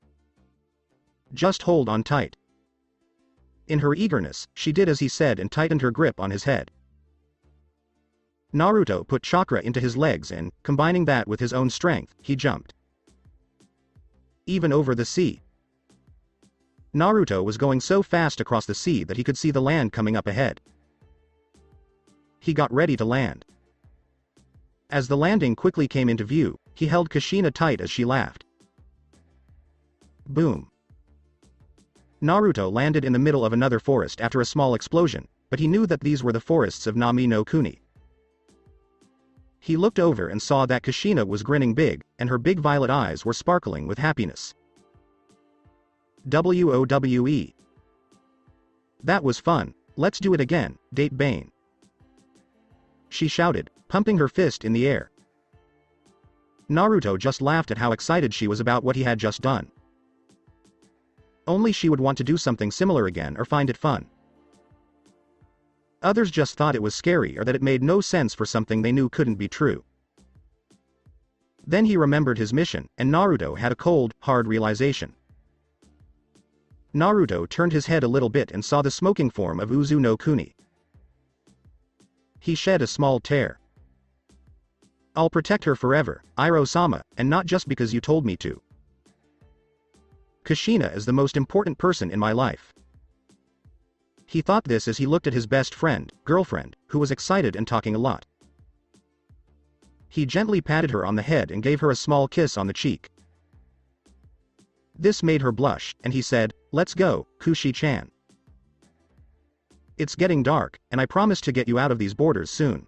Just hold on tight. In her eagerness, she did as he said and tightened her grip on his head. Naruto put chakra into his legs and, combining that with his own strength, he jumped. Even over the sea. Naruto was going so fast across the sea that he could see the land coming up ahead. He got ready to land. As the landing quickly came into view, he held Kushina tight as she laughed. Boom. Naruto landed in the middle of another forest after a small explosion, but he knew that these were the forests of Nami no Kuni. He looked over and saw that Kushina was grinning big, and her big violet eyes were sparkling with happiness. WOWE. That was fun, let's do it again, Date Bane. She shouted, pumping her fist in the air. Naruto just laughed at how excited she was about what he had just done. Only she would want to do something similar again or find it fun. Others just thought it was scary or that it made no sense for something they knew couldn't be true. Then he remembered his mission, and Naruto had a cold, hard realization. Naruto turned his head a little bit and saw the smoking form of Uzu no Kuni. He shed a small tear. I'll protect her forever, Iro-sama, and not just because you told me to. Kushina is the most important person in my life. He thought this as he looked at his best friend, girlfriend, who was excited and talking a lot. He gently patted her on the head and gave her a small kiss on the cheek. This made her blush, and he said, let's go, Kushi-chan. It's getting dark, and I promise to get you out of these borders soon.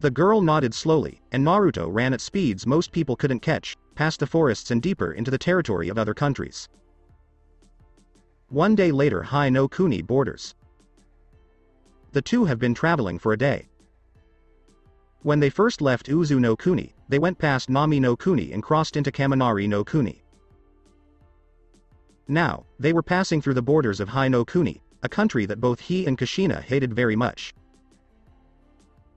The girl nodded slowly, and Naruto ran at speeds most people couldn't catch, past the forests and deeper into the territory of other countries. One day later, Hai no Kuni borders. The two have been traveling for a day. When they first left Uzu no Kuni, they went past Nami no Kuni and crossed into Kaminari no Kuni. Now, they were passing through the borders of Hai no Kuni, a country that both he and Kushina hated very much.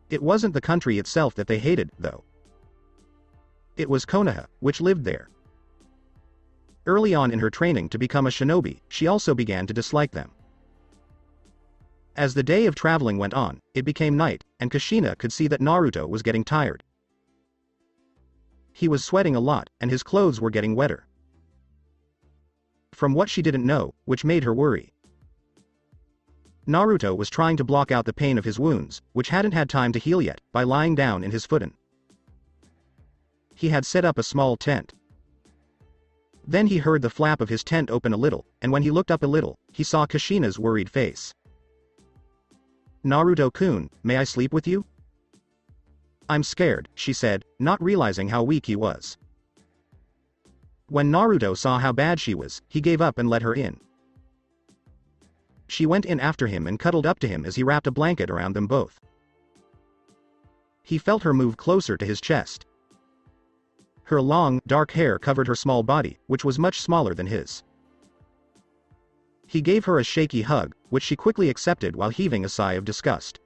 It wasn't the country itself that they hated, though. It was Konoha, which lived there. Early on in her training to become a shinobi, she also began to dislike them. As the day of traveling went on, it became night, and Kushina could see that Naruto was getting tired. He was sweating a lot, and his clothes were getting wetter. From what she didn't know, which made her worry. Naruto was trying to block out the pain of his wounds, which hadn't had time to heal yet, by lying down in his futon. He had set up a small tent. Then he heard the flap of his tent open a little, and when he looked up a little, he saw Kushina's worried face. Naruto-kun, may I sleep with you? I'm scared, she said, not realizing how weak he was. When Naruto saw how bad she was, he gave up and let her in. She went in after him and cuddled up to him as he wrapped a blanket around them both. He felt her move closer to his chest. Her long, dark hair covered her small body, which was much smaller than his. He gave her a shaky hug, which she quickly accepted while heaving a sigh of disgust.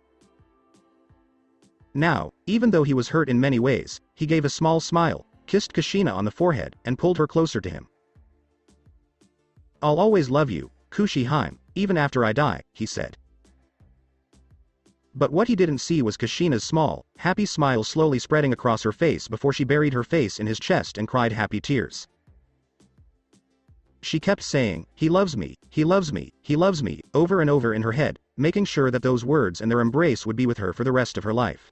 Now, even though he was hurt in many ways, he gave a small smile, kissed Kushina on the forehead, and pulled her closer to him. "I'll always love you, Kushi-hime, even after I die," he said. But what he didn't see was Kushina's small, happy smile slowly spreading across her face before she buried her face in his chest and cried happy tears. She kept saying, "He loves me, he loves me, he loves me," over and over in her head, making sure that those words and their embrace would be with her for the rest of her life.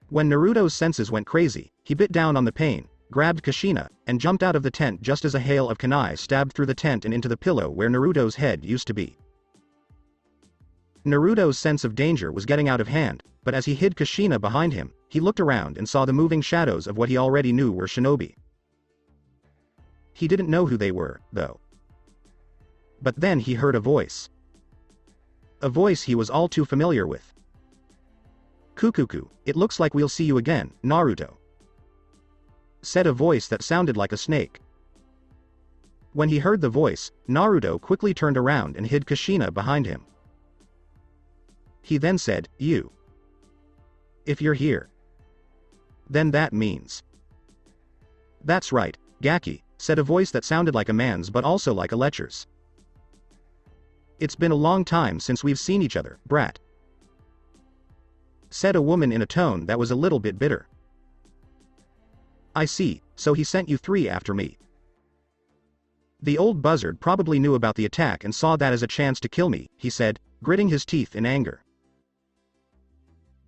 When Naruto's senses went crazy, he bit down on the pain, grabbed Kushina, and jumped out of the tent just as a hail of kunai stabbed through the tent and into the pillow where Naruto's head used to be. Naruto's sense of danger was getting out of hand, but as he hid Kushina behind him, he looked around and saw the moving shadows of what he already knew were shinobi. He didn't know who they were, though. But then he heard a voice. A voice he was all too familiar with. "Kukuku, it looks like we'll see you again, Naruto," said a voice that sounded like a snake. When he heard the voice, Naruto quickly turned around and hid Kushina behind him. He then said, "You. If you're here, then that means." "That's right, Gaki," said a voice that sounded like a man's but also like a lecher's. "It's been a long time since we've seen each other, brat," said a woman in a tone that was a little bit bitter. "I see, so he sent you three after me." "The old buzzard probably knew about the attack and saw that as a chance to kill me," he said, gritting his teeth in anger.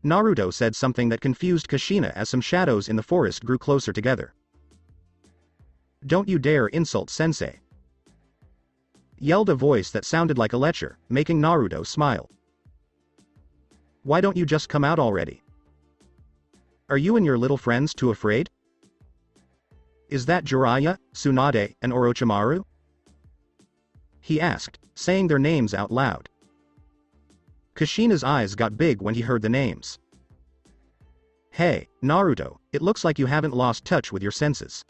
Naruto said something that confused Kushina as some shadows in the forest grew closer together. "Don't you dare insult Sensei," yelled a voice that sounded like a lecher, making Naruto smile. "Why don't you just come out already? Are you and your little friends too afraid? Is that Jiraiya, Tsunade, and Orochimaru?" he asked, saying their names out loud. Kushina's eyes got big when he heard the names. "Hey, Naruto, it looks like you haven't lost touch with your senses,"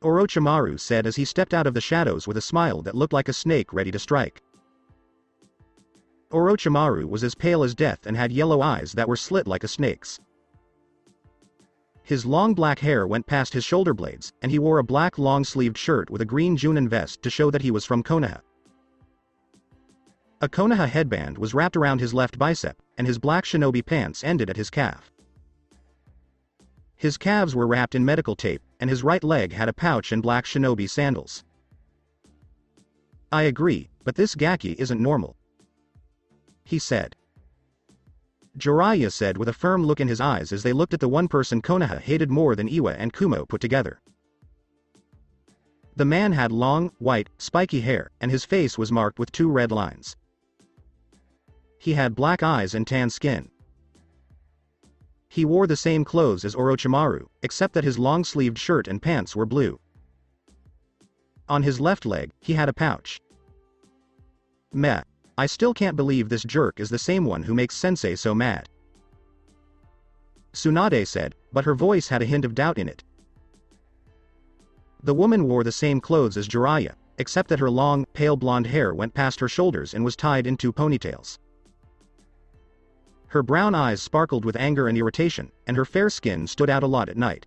Orochimaru said as he stepped out of the shadows with a smile that looked like a snake ready to strike. Orochimaru was as pale as death and had yellow eyes that were slit like a snake's. His long black hair went past his shoulder blades, and he wore a black long-sleeved shirt with a green Junin vest to show that he was from Konoha. A Konoha headband was wrapped around his left bicep, and his black shinobi pants ended at his calf. His calves were wrapped in medical tape, and his right leg had a pouch and black shinobi sandals. "I agree, but this Gaki isn't normal," he said. Jiraiya said with a firm look in his eyes as they looked at the one person Konoha hated more than Iwa and Kumo put together. The man had long, white, spiky hair, and his face was marked with 2 red lines. He had black eyes and tan skin. He wore the same clothes as Orochimaru, except that his long-sleeved shirt and pants were blue. On his left leg, he had a pouch. "Meh. I still can't believe this jerk is the same one who makes Sensei so mad," Tsunade said, but her voice had a hint of doubt in it. The woman wore the same clothes as Jiraiya, except that her long, pale blonde hair went past her shoulders and was tied in 2 ponytails. Her brown eyes sparkled with anger and irritation, and her fair skin stood out a lot at night.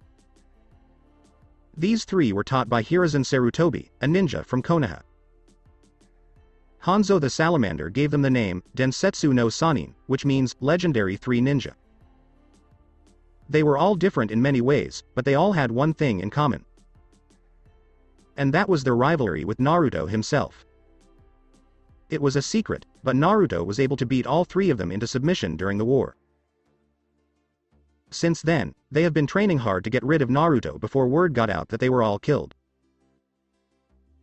These 3 were taught by Hiruzen Sarutobi, a ninja from Konoha. Hanzo the Salamander gave them the name, Densetsu no Sannin, which means, Legendary 3 Ninja. They were all different in many ways, but they all had one thing in common. And that was their rivalry with Naruto himself. It was a secret, but Naruto was able to beat all 3 of them into submission during the war. Since then, they have been training hard to get rid of Naruto before word got out that they were all killed.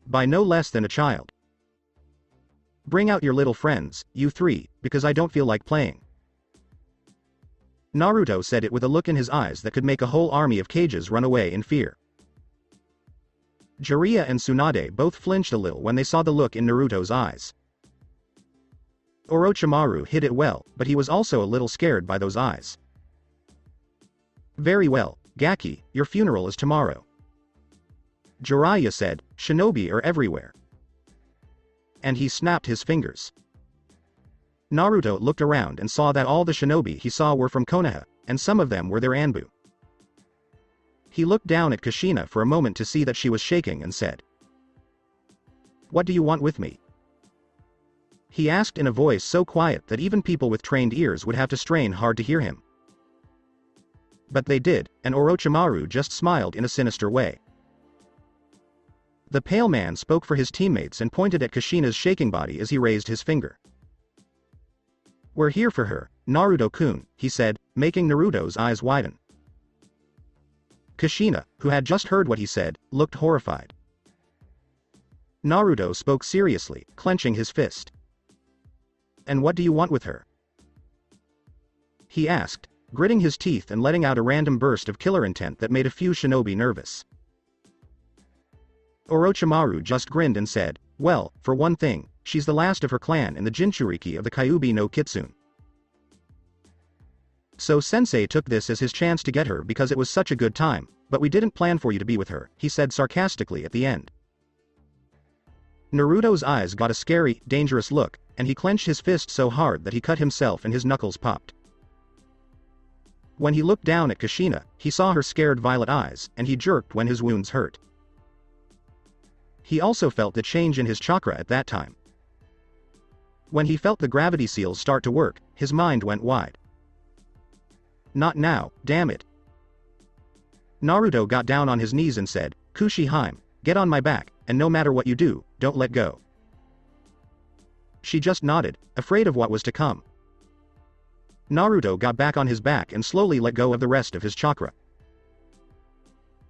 By no less than a child. "Bring out your little friends, you 3, because I don't feel like playing," Naruto said it with a look in his eyes that could make a whole army of cages run away in fear. Jiraiya and Tsunade both flinched a little when they saw the look in Naruto's eyes. Orochimaru hid it well, but he was also a little scared by those eyes. Very well, Gaki, your funeral is tomorrow. Jiraiya said, shinobi are everywhere. And he snapped his fingers. Naruto looked around and saw that all the shinobi he saw were from Konoha, and some of them were their Anbu. He looked down at Kushina for a moment to see that she was shaking and said, "What do you want with me?" He asked in a voice so quiet that even people with trained ears would have to strain hard to hear him. But they did, and Orochimaru just smiled in a sinister way. The pale man spoke for his teammates and pointed at Kushina's shaking body as he raised his finger. "We're here for her, Naruto-kun," he said, making Naruto's eyes widen. Kushina, who had just heard what he said, looked horrified. Naruto spoke seriously, clenching his fist. "And what do you want with her?" he asked, gritting his teeth and letting out a random burst of killer intent that made a few shinobi nervous. Orochimaru just grinned and said, "Well, for one thing, she's the last of her clan in the Jinchuriki of the Kyuubi no Kitsune. So Sensei took this as his chance to get her because it was such a good time, but we didn't plan for you to be with her," he said sarcastically at the end. Naruto's eyes got a scary, dangerous look, and he clenched his fist so hard that he cut himself and his knuckles popped. When he looked down at Kushina, he saw her scared violet eyes, and he jerked when his wounds hurt. He also felt the change in his chakra at that time. When he felt the gravity seals start to work, his mind went wide. "Not now, damn it." Naruto got down on his knees and said, "Kushi-hime, get on my back, and no matter what you do, don't let go." She just nodded, afraid of what was to come. Naruto got back on his back and slowly let go of the rest of his chakra.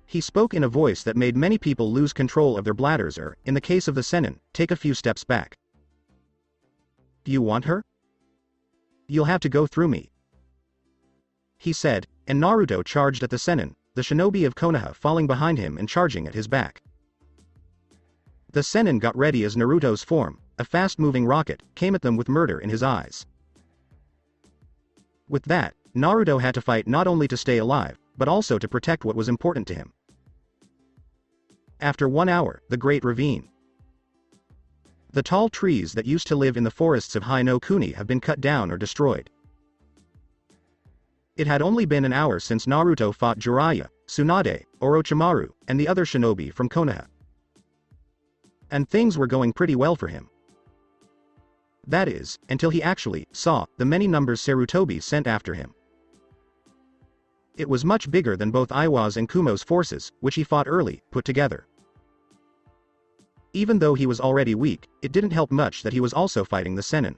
He spoke in a voice that made many people lose control of their bladders or, in the case of the Sannin, take a few steps back. "Do you want her? You'll have to go through me," he said, and Naruto charged at the Sannin, the shinobi of Konoha falling behind him and charging at his back. The Sannin got ready as Naruto's form, a fast-moving rocket, came at them with murder in his eyes. With that, Naruto had to fight not only to stay alive, but also to protect what was important to him. After 1 hour, the Great Ravine. The tall trees that used to live in the forests of Hai no Kuni have been cut down or destroyed. It had only been an hour since Naruto fought Jiraiya, Tsunade, Orochimaru, and the other shinobi from Konoha. And things were going pretty well for him. That is, until he actually saw the many numbers Sarutobi sent after him. It was much bigger than both Iwa's and Kumo's forces, which he fought early, put together. Even though he was already weak, it didn't help much that he was also fighting the Sannin.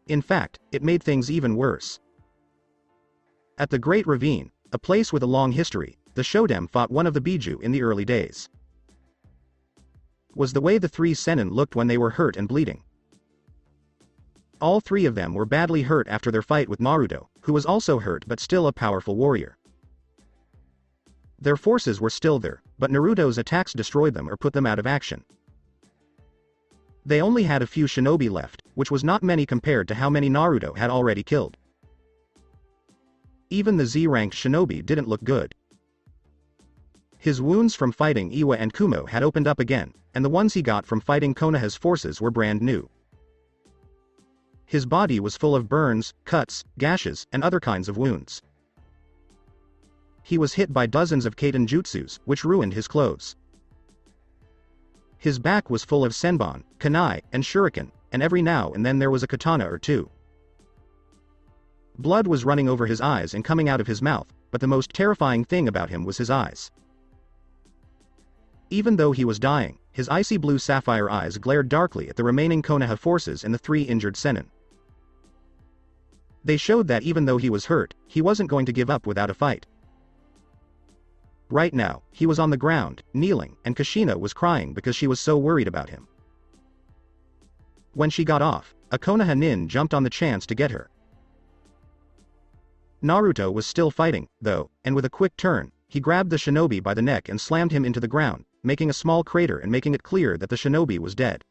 In fact, it made things even worse. At the Great Ravine, a place with a long history, the Shodem fought one of the Biju in the early days. Was the way the 3 Sannin looked when they were hurt and bleeding. All 3 of them were badly hurt after their fight with Naruto, who was also hurt but still a powerful warrior. Their forces were still there, but Naruto's attacks destroyed them or put them out of action. They only had a few shinobi left, which was not many compared to how many Naruto had already killed. Even the Z-ranked shinobi didn't look good. His wounds from fighting Iwa and Kumo had opened up again, and the ones he got from fighting Konoha's forces were brand new. His body was full of burns, cuts, gashes, and other kinds of wounds. He was hit by dozens of Kaiten jutsus, which ruined his clothes. His back was full of senbon, kunai, and shuriken, and every now and then there was a katana or two. Blood was running over his eyes and coming out of his mouth, but the most terrifying thing about him was his eyes. Even though he was dying, his icy blue sapphire eyes glared darkly at the remaining Konoha forces and the 3 injured Sannin. They showed that even though he was hurt, he wasn't going to give up without a fight. Right now, he was on the ground, kneeling, and Kushina was crying because she was so worried about him. When she got off, a Konoha nin jumped on the chance to get her. Naruto was still fighting, though, and with a quick turn, he grabbed the shinobi by the neck and slammed him into the ground, making a small crater and making it clear that the shinobi was dead.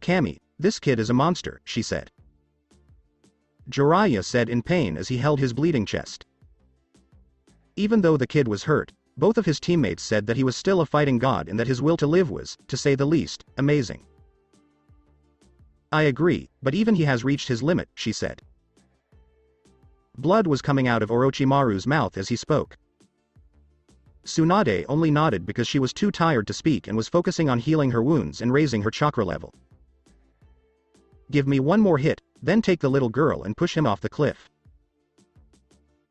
"Kami, this kid is a monster," she said. Jiraiya said in pain as he held his bleeding chest. Even though the kid was hurt, both of his teammates said that he was still a fighting god and that his will to live was, to say the least, amazing. "I agree, but even he has reached his limit," she said. Blood was coming out of Orochimaru's mouth as he spoke. Tsunade only nodded because she was too tired to speak and was focusing on healing her wounds and raising her chakra level. "Give me one more hit, then take the little girl and push him off the cliff.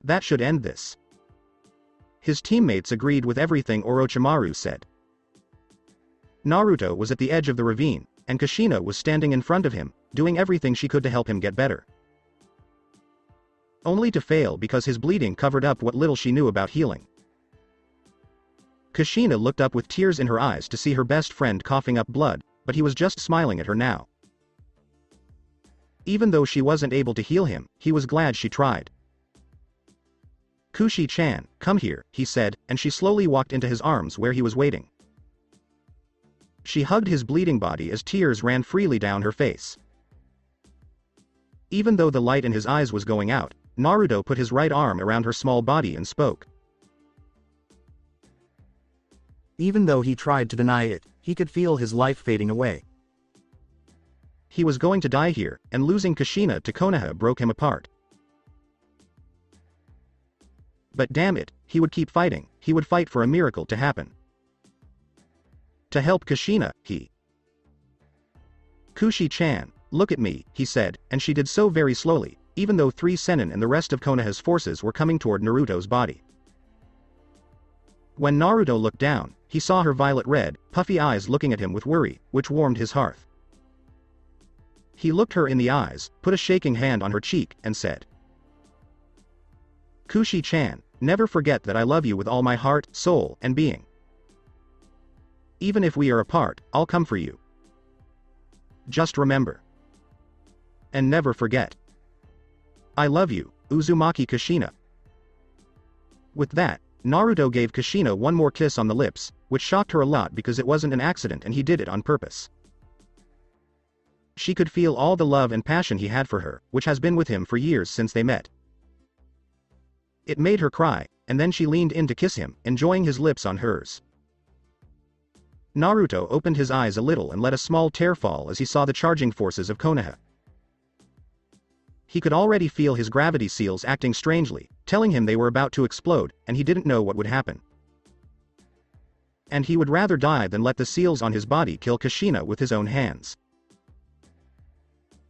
That should end this." His teammates agreed with everything Orochimaru said. Naruto was at the edge of the ravine, and Kushina was standing in front of him, doing everything she could to help him get better. Only to fail because his bleeding covered up what little she knew about healing. Kushina looked up with tears in her eyes to see her best friend coughing up blood, but he was just smiling at her now. Even though she wasn't able to heal him, he was glad she tried. "Kushi-chan, come here," he said, and she slowly walked into his arms where he was waiting. She hugged his bleeding body as tears ran freely down her face. Even though the light in his eyes was going out, Naruto put his right arm around her small body and spoke. Even though he tried to deny it, he could feel his life fading away. He was going to die here, and losing Kushina to Konoha broke him apart. But damn it, he would keep fighting, he would fight for a miracle to happen. To help Kushina, he. "Kushi-chan, look at me," he said, and she did so very slowly, even though 3 Sannin and the rest of Konoha's forces were coming toward Naruto's body. When Naruto looked down, he saw her violet-red, puffy eyes looking at him with worry, which warmed his heart. He looked her in the eyes, put a shaking hand on her cheek, and said, "Kushi-chan, never forget that I love you with all my heart, soul, and being. Even if we are apart, I'll come for you. Just remember. And never forget. I love you, Uzumaki Kushina." With that, Naruto gave Kushina one more kiss on the lips, which shocked her a lot because it wasn't an accident and he did it on purpose. She could feel all the love and passion he had for her, which has been with him for years since they met. It made her cry, and then she leaned in to kiss him, enjoying his lips on hers. Naruto opened his eyes a little and let a small tear fall as he saw the charging forces of Konoha. He could already feel his gravity seals acting strangely, telling him they were about to explode, and he didn't know what would happen. And he would rather die than let the seals on his body kill Kushina with his own hands.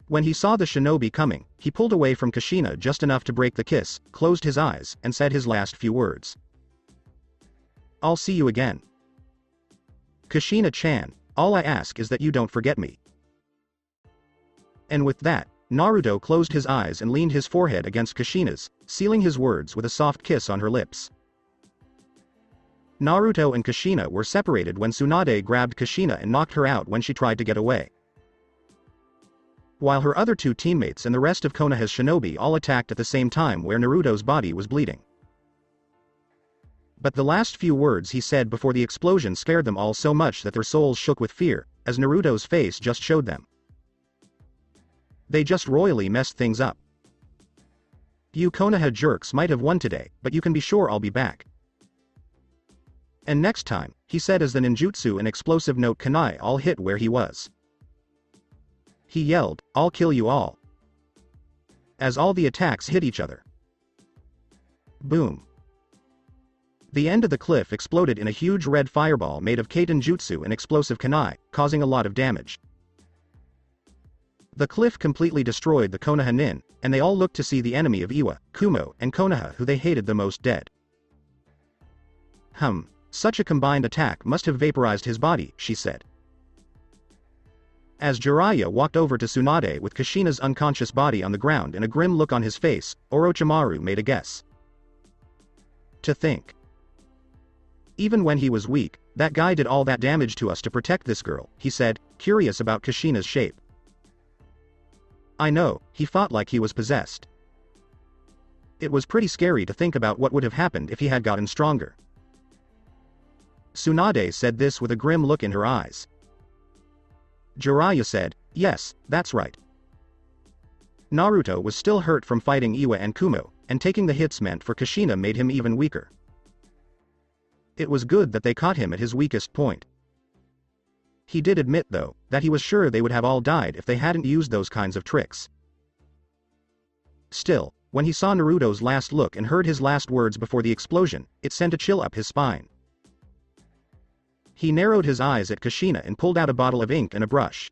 When he saw the shinobi coming, he pulled away from Kushina just enough to break the kiss, closed his eyes, and said his last few words. "I'll see you again. Kushina-chan, all I ask is that you don't forget me." And with that, Naruto closed his eyes and leaned his forehead against Kushina's, sealing his words with a soft kiss on her lips. Naruto and Kushina were separated when Tsunade grabbed Kushina and knocked her out when she tried to get away. While her other 2 teammates and the rest of Konoha's shinobi all attacked at the same time where Naruto's body was bleeding. But the last few words he said before the explosion scared them all so much that their souls shook with fear, as Naruto's face just showed them. They just royally messed things up. "You Konoha jerks might have won today, but you can be sure I'll be back. And next time," he said as the ninjutsu and explosive note kunai all hit where he was. He yelled, "I'll kill you all." As all the attacks hit each other. Boom. The end of the cliff exploded in a huge red fireball made of Kaiten Jutsu and explosive kunai, causing a lot of damage. The cliff completely destroyed the Konoha Nin, and they all looked to see the enemy of Iwa, Kumo, and Konoha who they hated the most dead. Such a combined attack must have vaporized his body, she said. As Jiraiya walked over to Tsunade with Kushina's unconscious body on the ground and a grim look on his face, Orochimaru made a guess. To think. Even when he was weak, that guy did all that damage to us to protect this girl, he said, curious about Kushina's shape. I know, he fought like he was possessed. It was pretty scary to think about what would have happened if he had gotten stronger. Tsunade said this with a grim look in her eyes. Jiraiya said, "Yes, that's right." Naruto was still hurt from fighting Iwa and Kumo, and taking the hits meant for Kushina made him even weaker. It was good that they caught him at his weakest point. He did admit, though, that he was sure they would have all died if they hadn't used those kinds of tricks. Still, when he saw Naruto's last look and heard his last words before the explosion, it sent a chill up his spine. He narrowed his eyes at Kushina and pulled out a bottle of ink and a brush.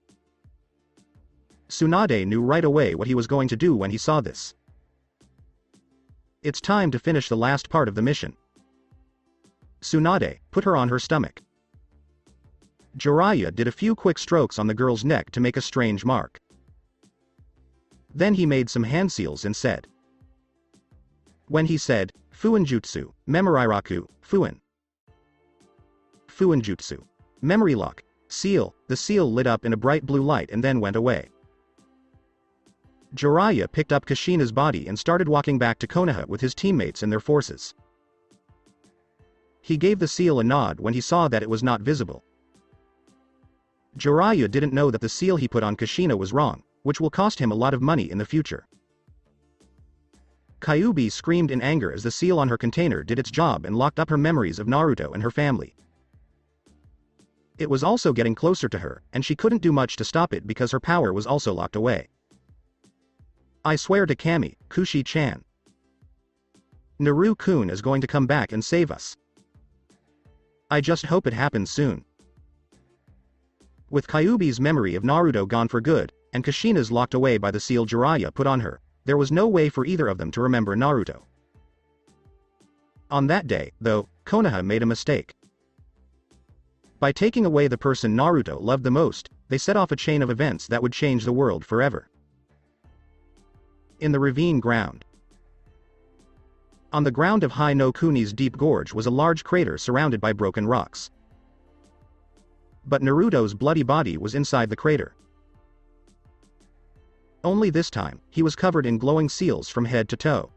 Tsunade knew right away what he was going to do when he saw this. It's time to finish the last part of the mission. Tsunade, put her on her stomach. Jiraiya did a few quick strokes on the girl's neck to make a strange mark. Then he made some hand seals and said. When he said, Fuinjutsu, Memoriraku, Fuin. Fuinjutsu. Memory lock. Seal, the seal lit up in a bright blue light and then went away. Jiraiya picked up Kushina's body and started walking back to Konoha with his teammates and their forces. He gave the seal a nod when he saw that it was not visible. Jiraiya didn't know that the seal he put on Kushina was wrong, which will cost him a lot of money in the future. Kyuubi screamed in anger as the seal on her container did its job and locked up her memories of Naruto and her family. It was also getting closer to her, and she couldn't do much to stop it because her power was also locked away. I swear to Kami, Kushi-chan. Naru-kun is going to come back and save us. I just hope it happens soon. With Kyuubi's memory of Naruto gone for good, and Kushina's locked away by the seal Jiraiya put on her, there was no way for either of them to remember Naruto. On that day, though, Konoha made a mistake. By taking away the person Naruto loved the most, they set off a chain of events that would change the world forever. In the ravine ground. On the ground of Hai no Kuni's deep gorge was a large crater surrounded by broken rocks. But Naruto's bloody body was inside the crater. Only this time, he was covered in glowing seals from head to toe.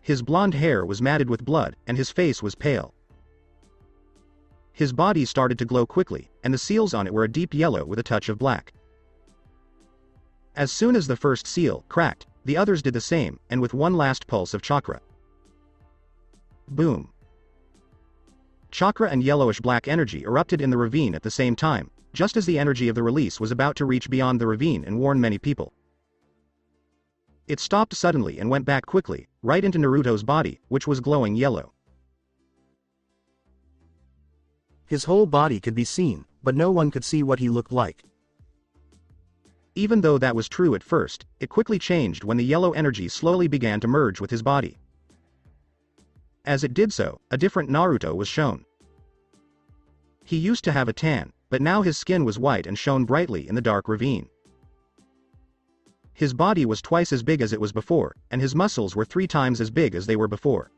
His blonde hair was matted with blood, and his face was pale. His body started to glow quickly, and the seals on it were a deep yellow with a touch of black. As soon as the first seal cracked, the others did the same, and with one last pulse of chakra. Boom. Chakra and yellowish-black energy erupted in the ravine at the same time, just as the energy of the release was about to reach beyond the ravine and warn many people. It stopped suddenly and went back quickly, right into Naruto's body, which was glowing yellow. His whole body could be seen, but no one could see what he looked like. Even though that was true at first, it quickly changed when the yellow energy slowly began to merge with his body. As it did so, a different Naruto was shown. He used to have a tan, but now his skin was white and shone brightly in the dark ravine. His body was twice as big as it was before, and his muscles were 3 times as big as they were before.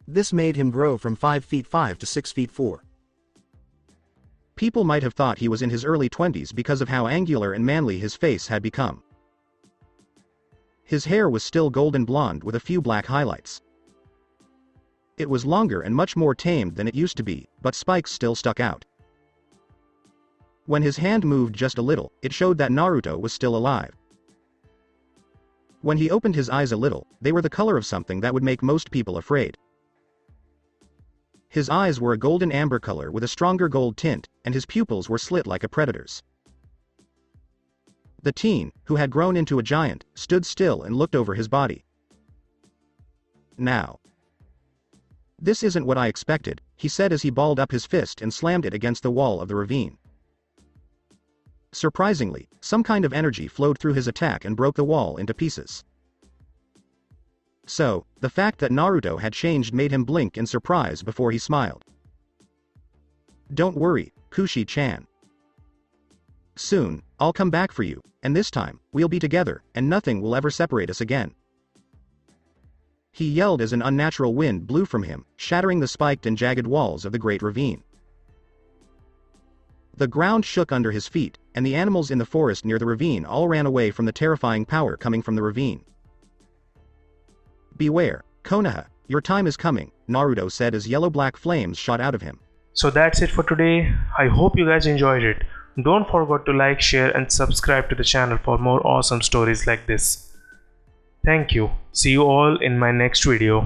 This made him grow from 5 feet 5 to 6 feet 4. People might have thought he was in his early 20s because of how angular and manly his face had become. His hair was still golden blonde with a few black highlights. It was longer and much more tamed than it used to be, but spikes still stuck out. When his hand moved just a little, it showed that Naruto was still alive. When he opened his eyes a little, they were the color of something that would make most people afraid. His eyes were a golden amber color with a stronger gold tint, and his pupils were slit like a predator's. The teen, who had grown into a giant, stood still and looked over his body. Now. This isn't what I expected, he said as he balled up his fist and slammed it against the wall of the ravine. Surprisingly, some kind of energy flowed through his attack and broke the wall into pieces. So, the fact that Naruto had changed made him blink in surprise before he smiled. Don't worry, Kushi-chan. Soon, I'll come back for you, and this time, we'll be together, and nothing will ever separate us again. He yelled as an unnatural wind blew from him, shattering the spiked and jagged walls of the great ravine. The ground shook under his feet, and the animals in the forest near the ravine all ran away from the terrifying power coming from the ravine. "Beware, Konoha, your time is coming," Naruto said as yellow-black flames shot out of him. So that's it for today. I hope you guys enjoyed it. Don't forget to like, share and subscribe to the channel for more awesome stories like this. Thank you. See you all in my next video.